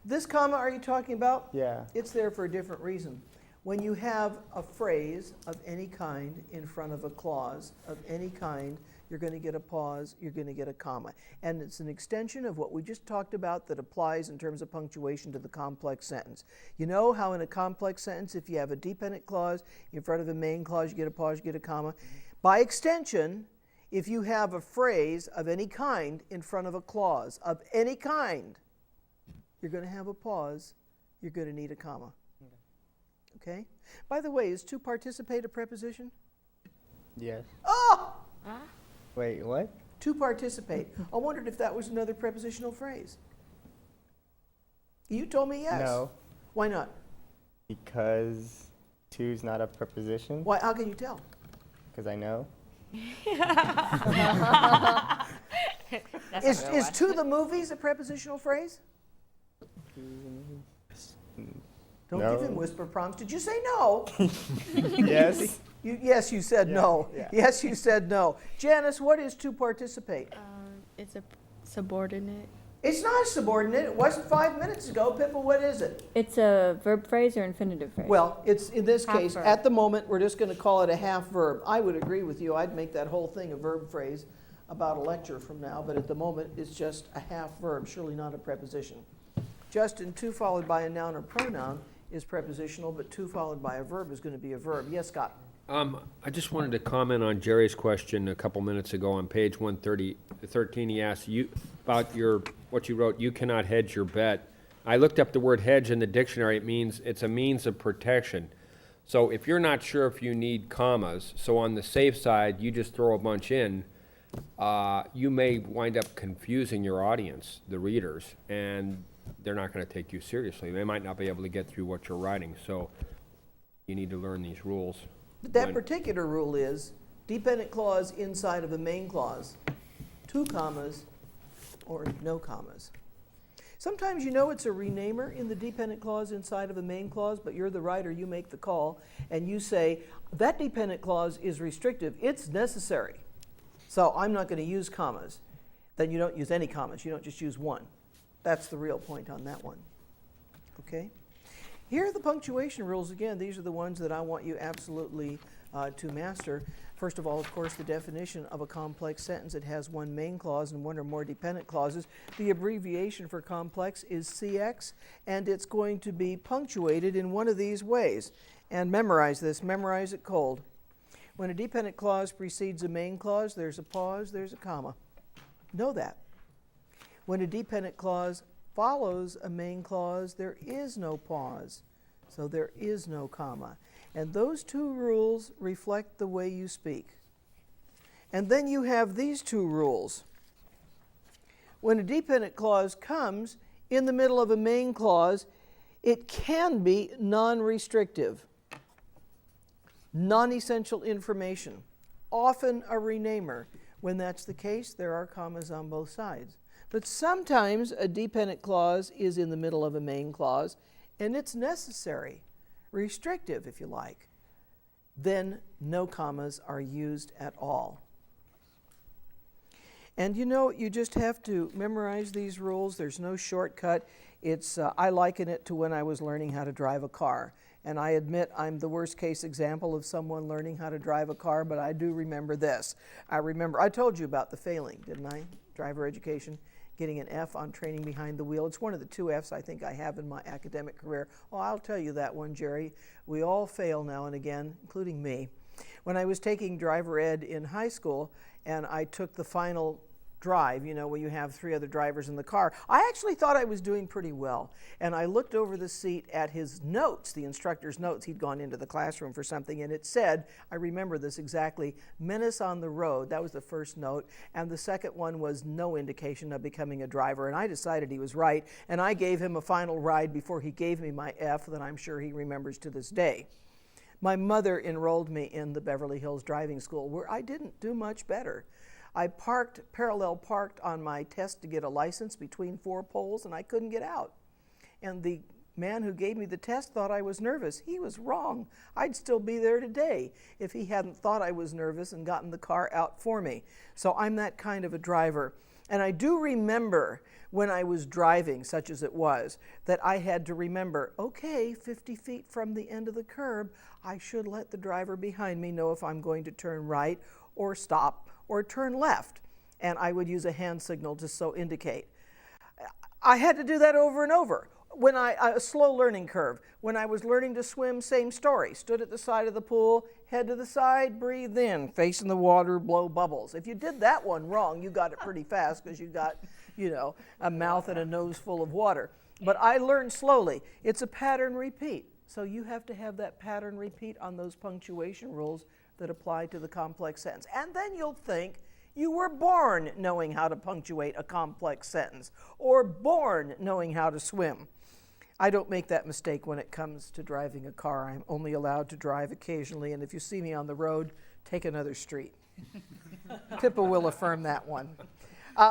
This comma, are you talking about? Yeah. It's there for a different reason. When you have a phrase of any kind in front of a clause of any kind, you're going to get a pause, you're going to get a comma. And it's an extension of what we just talked about that applies in terms of punctuation to the complex sentence. You know how in a complex sentence, if you have a dependent clause in front of a main clause, you get a pause, you get a comma. By extension, if you have a phrase of any kind in front of a clause of any kind, you're going to have a pause, you're going to need a comma. Okay? By the way, is to participate a preposition? Yes. Oh! Wait, what? To participate. I wondered if that was another prepositional phrase. You told me yes. No. Why not? Because to is not a preposition. Why? How can you tell? Because I know. Is to the movies a prepositional phrase? Don't No. give him whisper prompts. Did you say no? Yes. Yes, you said no. Yeah. Yes, you said no. Janice, what is to participate? It's a subordinate. It's not a subordinate. It wasn't 5 minutes ago. Pippa, what is it? It's a verb phrase or infinitive phrase? Well, it's in this Half case, verb. at the moment, we're just going to call it a half verb. I would agree with you. I'd make that whole thing a verb phrase about a lecture from now, but at the moment, it's just a half verb, surely not a preposition. Justin, to followed by a noun or pronoun is prepositional, but to followed by a verb is going to be a verb. Yes, Scott? I just wanted to comment on Jerry's question a couple minutes ago on page 113. He asked you about what you wrote, you cannot hedge your bet. I looked up the word hedge in the dictionary. It means it's a means of protection. So if you're not sure if you need commas, so on the safe side, you just throw a bunch in, you may wind up confusing your audience, the readers, and they're not going to take you seriously. They might not be able to get through what you're writing. So you need to learn these rules. That particular rule is dependent clause inside of a main clause, 2 commas or no commas. Sometimes you know it's a renamer in the dependent clause inside of a main clause, but you're the writer, you make the call, and you say, that dependent clause is restrictive, it's necessary, so I'm not going to use commas. Then you don't use any commas, you don't just use one. That's the real point on that one. Okay? Here are the punctuation rules again. These are the ones that I want you absolutely to master. First of all, of course, the definition of a complex sentence. It has one main clause and one or more dependent clauses. The abbreviation for complex is CX, and it's going to be punctuated in one of these ways. And memorize this, memorize it cold. When a dependent clause precedes a main clause, there's a pause, there's a comma. Know that. When a dependent clause follows a main clause, there is no pause, so there is no comma. And those 2 rules reflect the way you speak. And then you have these 2 rules. When a dependent clause comes in the middle of a main clause, it can be non-restrictive, non-essential information, often a renamer. When that's the case, there are commas on both sides. But sometimes a dependent clause is in the middle of a main clause, and it's necessary, restrictive if you like. Then no commas are used at all. And you know, you just have to memorize these rules. There's no shortcut. I liken it to when I was learning how to drive a car. And I admit I'm the worst case example of someone learning how to drive a car, but I do remember this. I told you about the failing, didn't I? Driver education, getting an F on training behind the wheel. It's one of the 2 Fs I think I have in my academic career. Oh, I'll tell you that one, Jerry. We all fail now and again, including me. When I was taking driver ed in high school and I took the final drive, you know, where you have 3 other drivers in the car, I actually thought I was doing pretty well. And I looked over the seat at his notes, the instructor's notes. He'd gone into the classroom for something, and it said, I remember this exactly, menace on the road. That was the first note. And the second one was no indication of becoming a driver. And I decided he was right, and I gave him a final ride before he gave me my F that I'm sure he remembers to this day. My mother enrolled me in the Beverly Hills Driving School, where I didn't do much better. I parallel parked on my test to get a license between 4 poles, and I couldn't get out. And the man who gave me the test thought I was nervous. He was wrong. I'd still be there today if he hadn't thought I was nervous and gotten the car out for me. So I'm that kind of a driver. And I do remember when I was driving, such as it was, that I had to remember, okay, 50 feet from the end of the curb, I should let the driver behind me know if I'm going to turn right or stop or turn left, and I would use a hand signal to so indicate. I had to do that over and over. A slow learning curve. When I was learning to swim, same story. Stood at the side of the pool, head to the side, breathe in, facing the water, blow bubbles. If you did that one wrong, you got it pretty fast because you got, you know, a mouth and a nose full of water. But I learned slowly. It's a pattern repeat. So you have to have that pattern repeat on those punctuation rules that apply to the complex sentence. And then you'll think you were born knowing how to punctuate a complex sentence or born knowing how to swim. I don't make that mistake when it comes to driving a car. I'm only allowed to drive occasionally, and if you see me on the road, take another street. Pippa will affirm that one.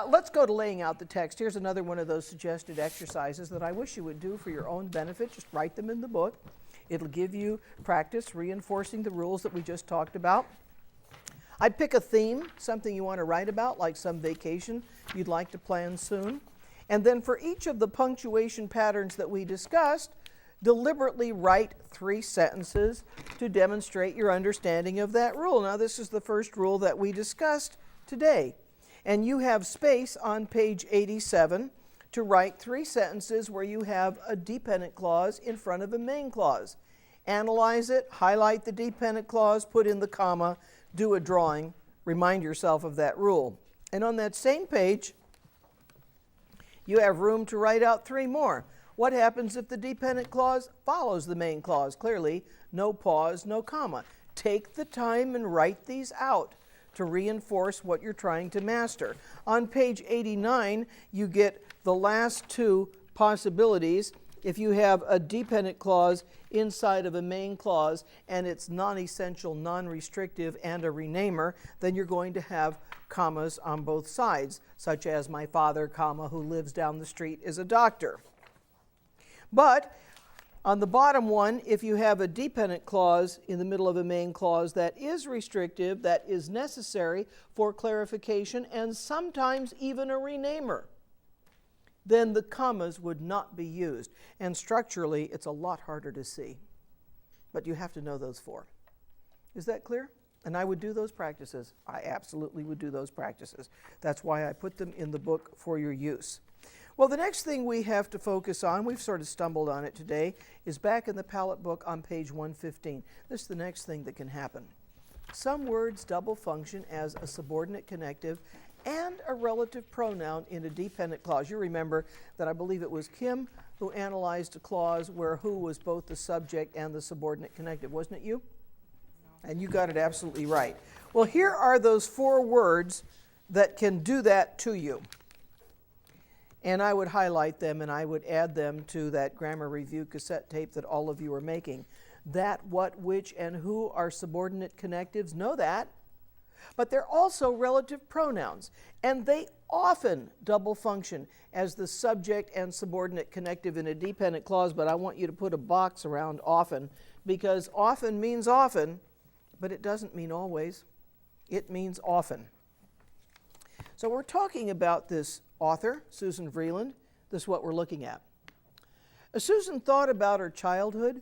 Let's go to laying out the text. Here's another one of those suggested exercises that I wish you would do for your own benefit. Just write them in the book. It'll give you practice reinforcing the rules that we just talked about. I'd pick a theme, something you want to write about, like some vacation you'd like to plan soon. And then for each of the punctuation patterns that we discussed, deliberately write 3 sentences to demonstrate your understanding of that rule. Now, this is the first rule that we discussed today. And you have space on page 87 to write 3 sentences where you have a dependent clause in front of a main clause. Analyze it, highlight the dependent clause, put in the comma, do a drawing, remind yourself of that rule. And on that same page, you have room to write out 3 more. What happens if the dependent clause follows the main clause? Clearly, no pause, no comma. Take the time and write these out to reinforce what you're trying to master. On page 89, you get the last 2 possibilities. If you have a dependent clause inside of a main clause and it's non-essential, non-restrictive, and a renamer, then you're going to have commas on both sides, such as my father, comma, who lives down the street is a doctor. But on the bottom one, if you have a dependent clause in the middle of a main clause that is restrictive, that is necessary for clarification, and sometimes even a renamer, then the commas would not be used. And structurally, it's a lot harder to see. But you have to know those four. Is that clear? And I would do those practices. I absolutely would do those practices. That's why I put them in the book for your use. Well, the next thing we have to focus on, we've sort of stumbled on it today, is back in the Palette book on page 115. This is the next thing that can happen. Some words double function as a subordinate connective and a relative pronoun in a dependent clause. You remember that I believe it was Kim who analyzed a clause where who was both the subject and the subordinate connective. Wasn't it you? No. And you got it absolutely right. Well, here are those four words that can do that to you. And I would highlight them and I would add them to that grammar review cassette tape that all of you are making. That, what, which, and who are subordinate connectives. Know that. But they're also relative pronouns, and they often double function as the subject and subordinate connective in a dependent clause, but I want you to put a box around often, because often means often, but it doesn't mean always. It means often. So we're talking about this author, Susan Vreeland. This is what we're looking at. Susan thought about her childhood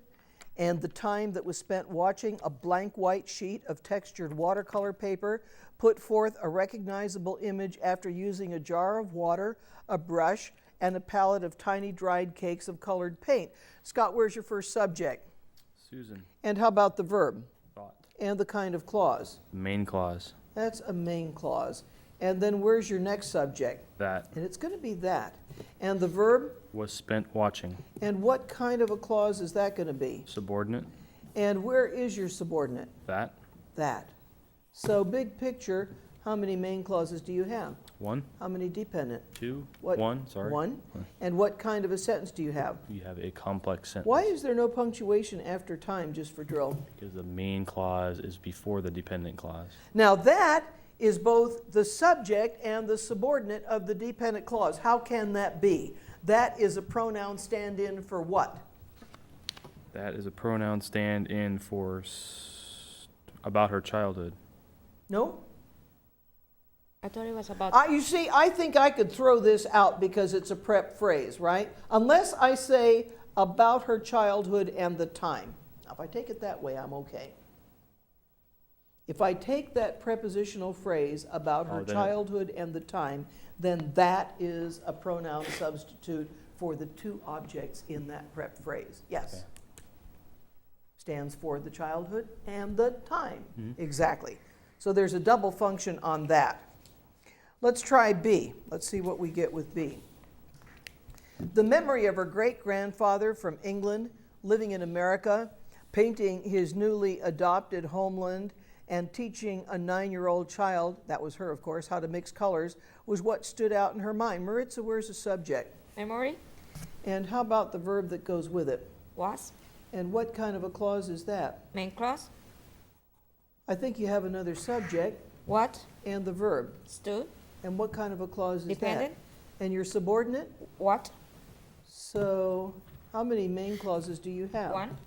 and the time that was spent watching a blank white sheet of textured watercolor paper put forth a recognizable image after using a jar of water, a brush, and a palette of tiny dried cakes of colored paint. Scott, where's your first subject? Susan. And how about the verb? Thought. And the kind of clause? Main clause. That's a main clause. And then where's your next subject? That. And it's going to be that. And the verb? Was spent watching. And what kind of a clause is that going to be? Subordinate. And where is your subordinate? That. That. So big picture, how many main clauses do you have? One. How many dependent? Two. What? One, sorry. One. And what kind of a sentence do you have? You have a complex sentence. Why is there no punctuation after time, just for drill? Because the main clause is before the dependent clause. Now that is both the subject and the subordinate of the dependent clause. How can that be? That is a pronoun stand-in for what? That is a pronoun stand-in for about her childhood. No? I thought it was about. You see, I think I could throw this out because it's a prep phrase, right? Unless I say about her childhood and the time. Now, if I take it that way, I'm okay. If I take that prepositional phrase about her childhood and the time, then that is a pronoun substitute for the two objects in that prep phrase. Yes. Okay. Stands for the childhood and the time. Mm-hmm. Exactly. So there's a double function on that. Let's try B. Let's see what we get with B. The memory of her great-grandfather from England, living in America, painting his newly adopted homeland, and teaching a 9-year-old child, that was her of course, how to mix colors, was what stood out in her mind. Maritza, where's the subject? Memory. And how about the verb that goes with it? Was. And what kind of a clause is that? Main clause. I think you have another subject. What. And the verb. Stood. And what kind of a clause is Dependent. that? And your subordinate? What. So how many main clauses do you have? One.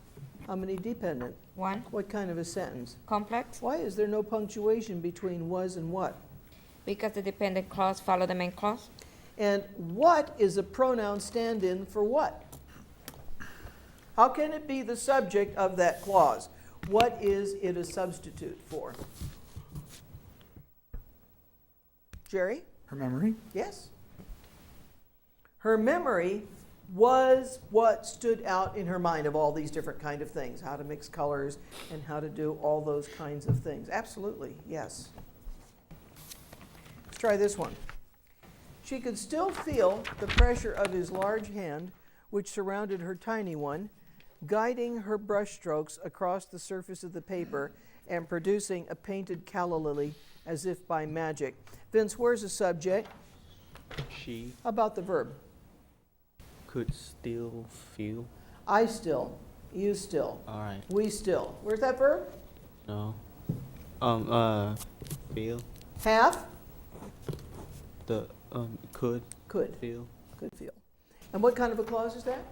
How many dependent? One. What kind of a sentence? Complex. Why is there no punctuation between was and what? Because the dependent clause follows the main clause. And what is a pronoun stand-in for what? How can it be the subject of that clause? What is it a substitute for? Jerry? Her memory? Yes. Her memory was what stood out in her mind of all these different kind of things, how to mix colors and how to do all those kinds of things. Absolutely, yes. Let's try this one. She could still feel the pressure of his large hand, which surrounded her tiny one, guiding her brush strokes across the surface of the paper and producing a painted calla lily as if by magic. Vince, where's the subject? She. How about the verb? could still feel. I still, you still, All right. we still. Where's that verb? No. Feel. Have, The could could, feel. could feel. And what kind of a clause is that?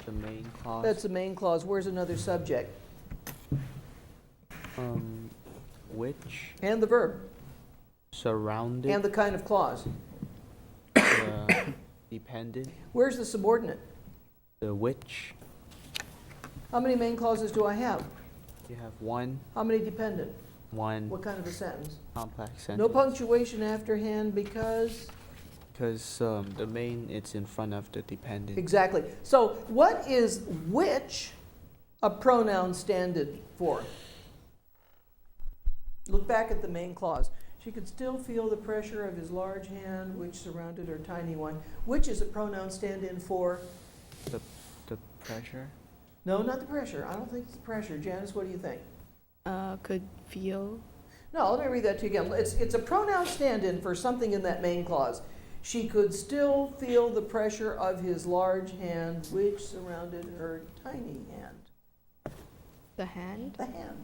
The main clause. That's the main clause. Where's another subject? Which And the verb. surrounded And the kind of clause. the dependent. Where's the subordinate? The which. How many main clauses do I have? You have one How many dependent? What kind of a sentence? complex sentence. No punctuation afterhand because? Because the main, it's in front of the dependent. Exactly. So what is which a pronoun stand-in for? Look back at the main clause. She could still feel the pressure of his large hand which surrounded her tiny one. Which is a pronoun stand-in for? The pressure. No, not the pressure. I don't think it's the pressure. Janice, what do you think? Could feel. No, let me read that to you again. It's a pronoun stand-in for something in that main clause. She could still feel the pressure of his large hand which surrounded her tiny hand. The hand? The hand,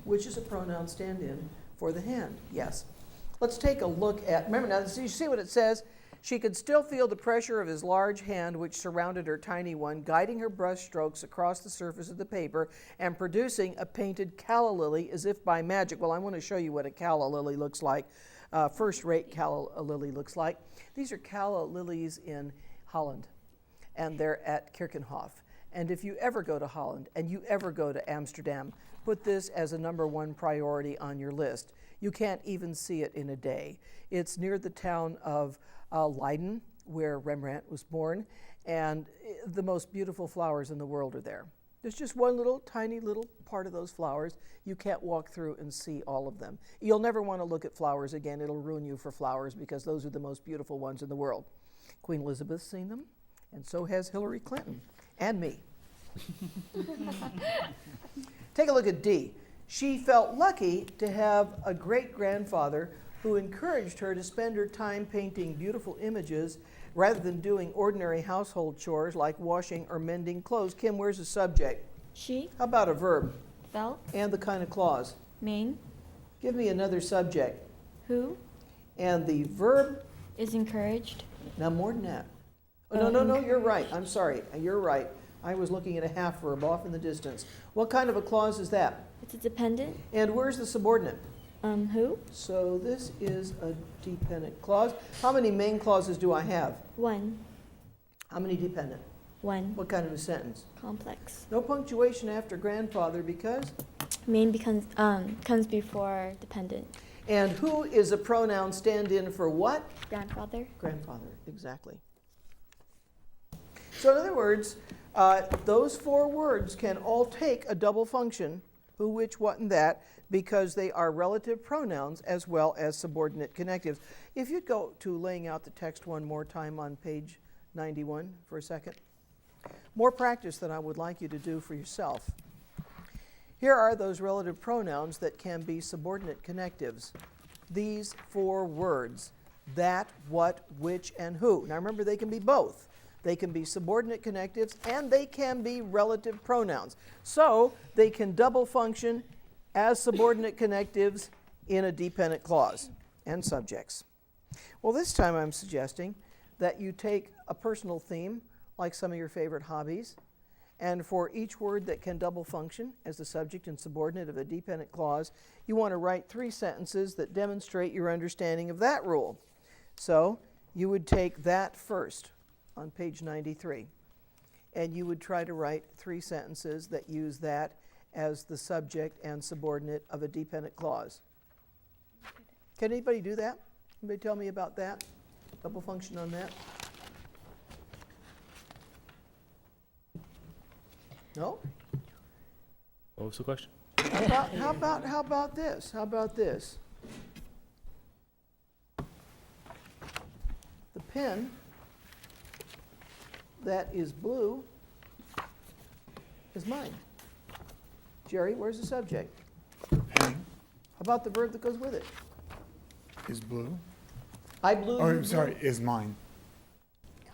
which is a pronoun stand-in for the hand, yes. Let's take a look at, remember now, you see what it says? She could still feel the pressure of his large hand which surrounded her tiny one, guiding her brush strokes across the surface of the paper and producing a painted calla lily as if by magic. Well, I want to show you what a calla lily looks like. First-rate calla lily looks like. These are calla lilies in Holland, and they're at Keukenhof. And if you ever go to Holland and you ever go to Amsterdam, put this as a #1 priority on your list. You can't even see it in a day. It's near the town of Leiden, where Rembrandt was born, and the most beautiful flowers in the world are there. There's just one little tiny little part of those flowers. You can't walk through and see all of them. You'll never want to look at flowers again. It'll ruin you for flowers because those are the most beautiful ones in the world. Queen Elizabeth's seen them, and so has Hillary Clinton, and me. Take a look at D. She felt lucky to have a great-grandfather who encouraged her to spend her time painting beautiful images rather than doing ordinary household chores like washing or mending clothes. Kim, where's the subject? She How about a verb? felt And the kind of clause? main Give me another subject. who And the verb? is encouraged. Now more than that. Oh, no, you're right. I'm sorry. You're right. I was looking at a half verb off in the distance. What kind of a clause is that? It's a dependent. And where's the subordinate? Who? So this is a dependent clause. How many main clauses do I have? One. How many dependent? One. What kind of a sentence? Complex. No punctuation after grandfather because? Main becomes comes before dependent. And who is a pronoun stand-in for what? Grandfather. Grandfather, exactly. So in other words, those 4 words can all take a double function, who, which, what, and that, because they are relative pronouns as well as subordinate connectives. If you'd go to laying out the text one more time on page 91 for a second. More practice than I would like you to do for yourself. Here are those relative pronouns that can be subordinate connectives. These 4 words, that, what, which, and who. Now remember, they can be both. They can be subordinate connectives and they can be relative pronouns. So they can double function as subordinate connectives in a dependent clause and subjects. Well, this time I'm suggesting that you take a personal theme, like some of your favorite hobbies, and for each word that can double function as the subject and subordinate of a dependent clause, you want to write 3 sentences that demonstrate your understanding of that rule. So you would take that first on page 93, and you would try to write 3 sentences that use that as the subject and subordinate of a dependent clause. Can anybody do that? Anybody tell me about that? Double function on that? No? What was the question? How about this? How about this? The pen that is blue is mine. Jerry, where's the subject? Pen How about the verb that goes with it? is blue. I blew. Oh, you I'm sorry, blew. is mine.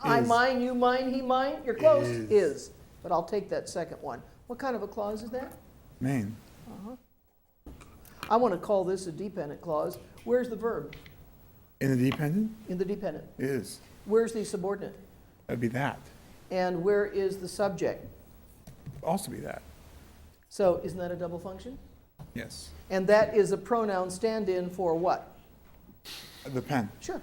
I Is. mine, you mine, he mine. You're close. Is. Is. But I'll take that second one. What kind of a clause is that? Main. I want to call this a dependent clause. Where's the verb? In the dependent? In the dependent. Is. Where's the subordinate? That'd be that. And where is the subject? Also be that. So isn't that a double function? Yes. And that is a pronoun stand-in for what? The pen. Sure.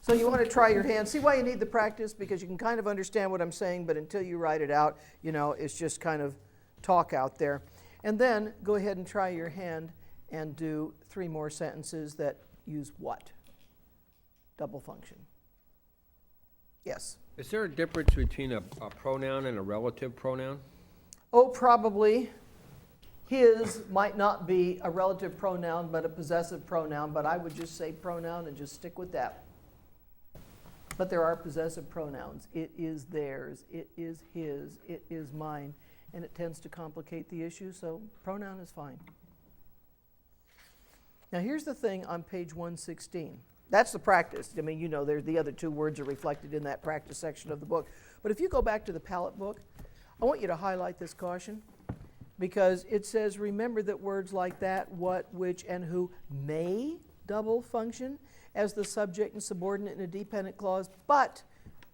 So you want to try your hand. See why you need the practice? Because you can kind of understand what I'm saying, but until you write it out, you know, it's just kind of talk out there. And then go ahead and try your hand and do 3 more sentences that use what? Double function. Yes. Is there a difference between a pronoun and a relative pronoun? Oh, probably. His might not be a relative pronoun, but a possessive pronoun, but I would just say pronoun and just stick with that. But there are possessive pronouns. It is theirs, it is his, it is mine, and it tends to complicate the issue, so pronoun is fine. Now here's the thing on page 116. That's the practice. I mean, you know, the other 2 words are reflected in that practice section of the book. But if you go back to the Palette book, I want you to highlight this caution, because it says, remember that words like that, what, which, and who may double function as the subject and subordinate in a dependent clause, but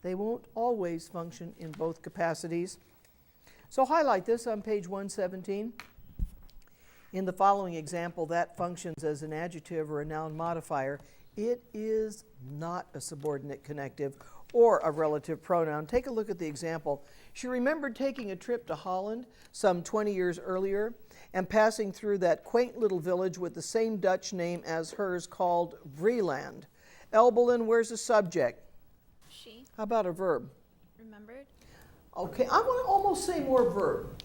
they won't always function in both capacities. So highlight this on page 117. In the following example, that functions as an adjective or a noun modifier. It is not a subordinate connective or a relative pronoun. Take a look at the example. She remembered taking a trip to Holland some 20 years earlier and passing through that quaint little village with the same Dutch name as hers called Vreeland. Elbelen, where's the subject? She. How about a verb? Remembered. Okay, I want to almost say more verb.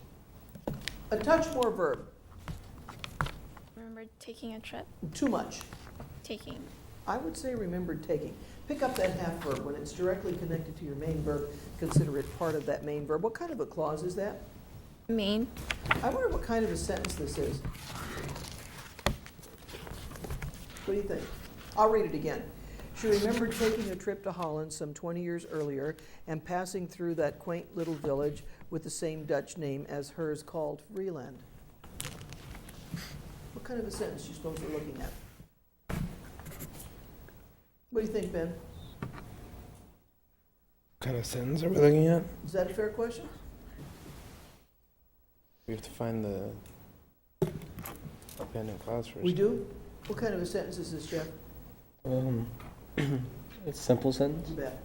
A touch more verb. Remembered taking a trip. Too much. Taking. I would say remembered taking. Pick up that half verb. When it's directly connected to your main verb, consider it part of that main verb. What kind of a clause is that? Main. I wonder what kind of a sentence this is. What do you think? I'll read it again. She remembered taking a trip to Holland some 20 years earlier and passing through that quaint little village with the same Dutch name as hers called Vreeland. What kind of a sentence do you suppose we're looking at? What do you think, Ben? What kind of sentence are we looking at? Is that a fair question? We have to find the dependent clause first. We do? What kind of a sentence is this, Jeff? It's a simple sentence. You bet.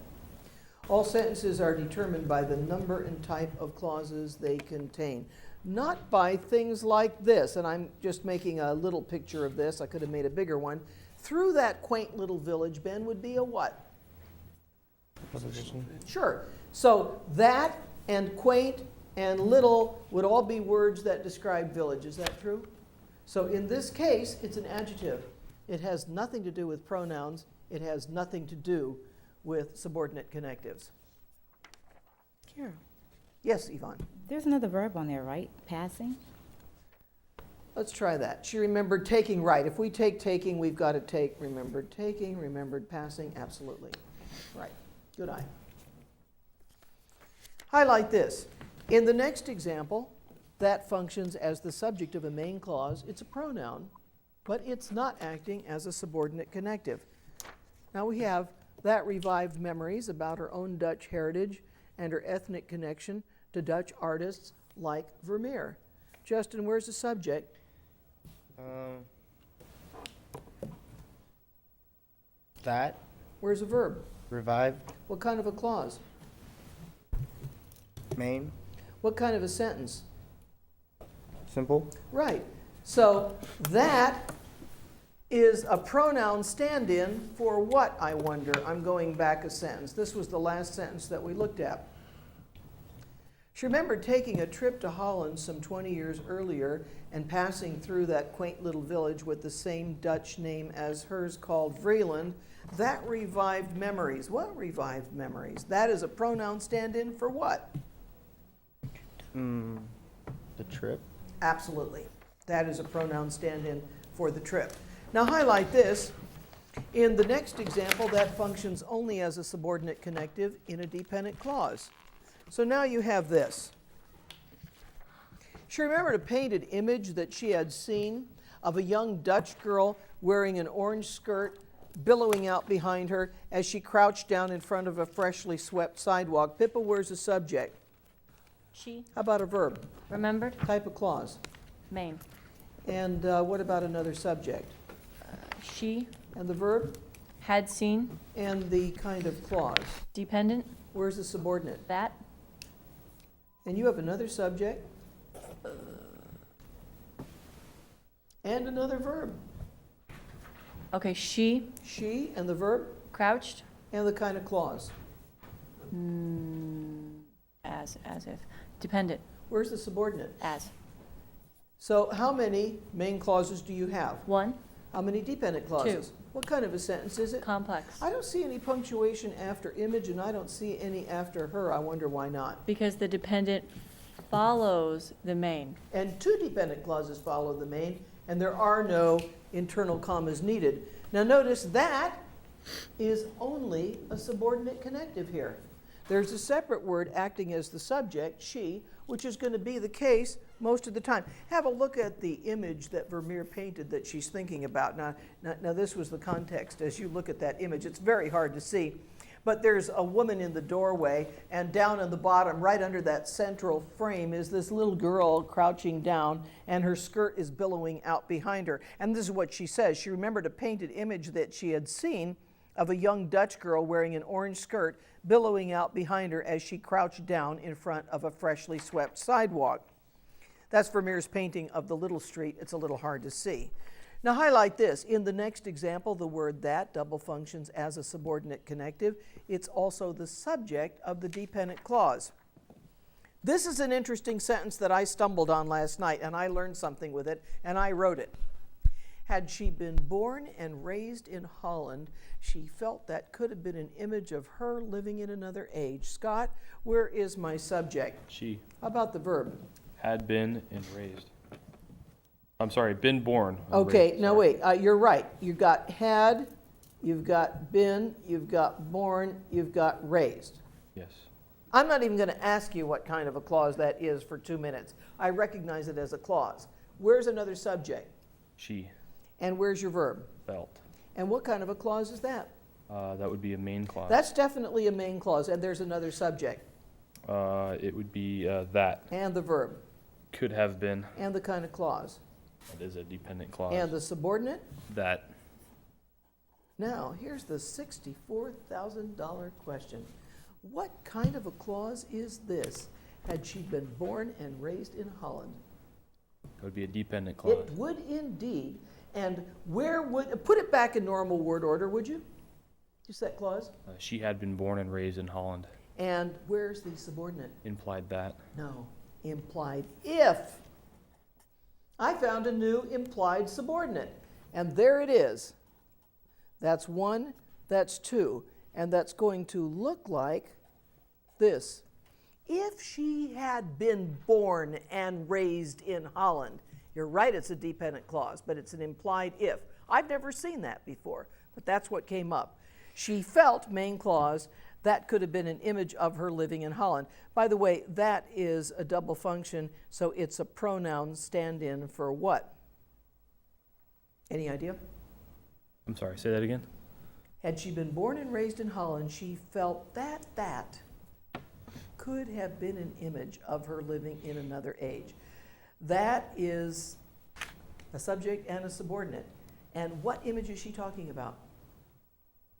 All sentences are determined by the number and type of clauses they contain, not by things like this. And I'm just making a little picture of this. I could have made a bigger one. Through that quaint little village, Ben, would be a what? Preposition. Sure. So that and quaint and little would all be words that describe village. Is that true? So in this case, it's an adjective. It has nothing to do with pronouns. It has nothing to do with subordinate connectives. Carol, Yes, Yvonne? there's another verb on there, right? Passing? Let's try that. She remembered taking, right. If we take taking, we've got to take remembered taking, remembered passing, absolutely. Right. Good eye. Highlight this. In the next example, that functions as the subject of a main clause. It's a pronoun, but it's not acting as a subordinate connective. Now we have that revived memories about her own Dutch heritage and her ethnic connection to Dutch artists like Vermeer. Justin, where's the subject? That, Where's the verb? revived, What kind of a clause? main, What kind of a sentence? simple. Right. So that is a pronoun stand-in for what, I wonder? I'm going back a sentence. This was the last sentence that we looked at. She remembered taking a trip to Holland some 20 years earlier and passing through that quaint little village with the same Dutch name as hers called Vreeland. That revived memories. What revived memories? That is a pronoun stand-in for what? The trip. Absolutely. That is a pronoun stand-in for the trip. Now highlight this. In the next example, that functions only as a subordinate connective in a dependent clause. So now you have this. She remembered a painted image that she had seen of a young Dutch girl wearing an orange skirt billowing out behind her as she crouched down in front of a freshly swept sidewalk. Pippa, where's the subject? She. How about a verb? Remembered? Type of clause. Main. And what about another subject? She. And the verb? Had seen. And the kind of clause. Dependent. Where's the subordinate? That. And you have another subject? And another verb. Okay, she. She and the verb? Crouched. And the kind of clause. As if. Dependent. Where's the subordinate? As. So how many main clauses do you have? One. How many dependent clauses? Two. What kind of a sentence is it? Complex. I don't see any punctuation after image, and I don't see any after her. I wonder why not. Because the dependent follows the main. And two dependent clauses follow the main, and there are no internal commas needed. Now notice that is only a subordinate connective here. There's a separate word acting as the subject, she, which is going to be the case most of the time. Have a look at the image that Vermeer painted that she's thinking about. Now, this was the context as you look at that image. It's very hard to see. But there's a woman in the doorway, and down in the bottom, right under that central frame, is this little girl crouching down, and her skirt is billowing out behind her. And this is what she says. She remembered a painted image that she had seen of a young Dutch girl wearing an orange skirt billowing out behind her as she crouched down in front of a freshly swept sidewalk. That's Vermeer's painting of the little street. It's a little hard to see. Now highlight this. In the next example, the word that double functions as a subordinate connective. It's also the subject of the dependent clause. This is an interesting sentence that I stumbled on last night, and I learned something with it, and I wrote it. Had she been born and raised in Holland, she felt that could have been an image of her living in another age. Scott, where is my subject? She. How about the verb? Had been and raised. I'm sorry, been born. and Okay, raised, no, sorry. wait. You're right. You've got had, you've got been, you've got born, you've got raised. Yes. I'm not even going to ask you what kind of a clause that is for 2 minutes. I recognize it as a clause. Where's another subject? She. And where's your verb? Felt. And what kind of a clause is that? That would be a main clause. That's definitely a main clause, and there's another subject. It would be that. And the verb. Could have been. And the kind of clause. That is a dependent clause. And the subordinate? That. Now, here's the $64,000 question. What kind of a clause is this? Had she been born and raised in Holland? It would be a dependent clause. It would indeed. And where would, put it back in normal word order, would you? Just that clause. She had been born and raised in Holland. And where's the subordinate? Implied that. No, implied if. I found a new implied subordinate. And there it is. That's one, that's two. And that's going to look like this. If she had been born and raised in Holland, you're right, it's a dependent clause, but it's an implied if. I've never seen that before, but that's what came up. She felt, main clause, that could have been an image of her living in Holland. By the way, that is a double function, so it's a pronoun stand-in for what? Any idea? I'm sorry, say that again? Had she been born and raised in Holland, she felt that could have been an image of her living in another age. That is a subject and a subordinate. And what image is she talking about?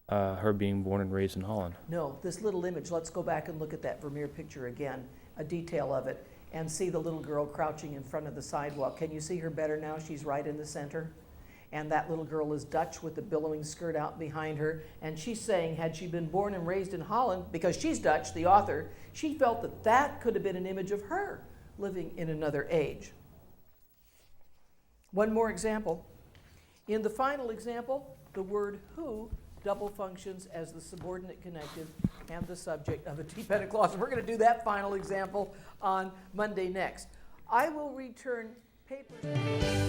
Her being born and raised in Holland. No, this little image. Let's go back and look at that Vermeer picture again, a detail of it, and see the little girl crouching in front of the sidewalk. Can you see her better now? She's right in the center. And that little girl is Dutch with the billowing skirt out behind her. And she's saying, had she been born and raised in Holland, because she's Dutch, the author, she felt that that could have been an image of her living in another age. One more example. In the final example, the word who double functions as the subordinate connective and the subject of a dependent clause. And we're going to do that final example on Monday next. I will return papers.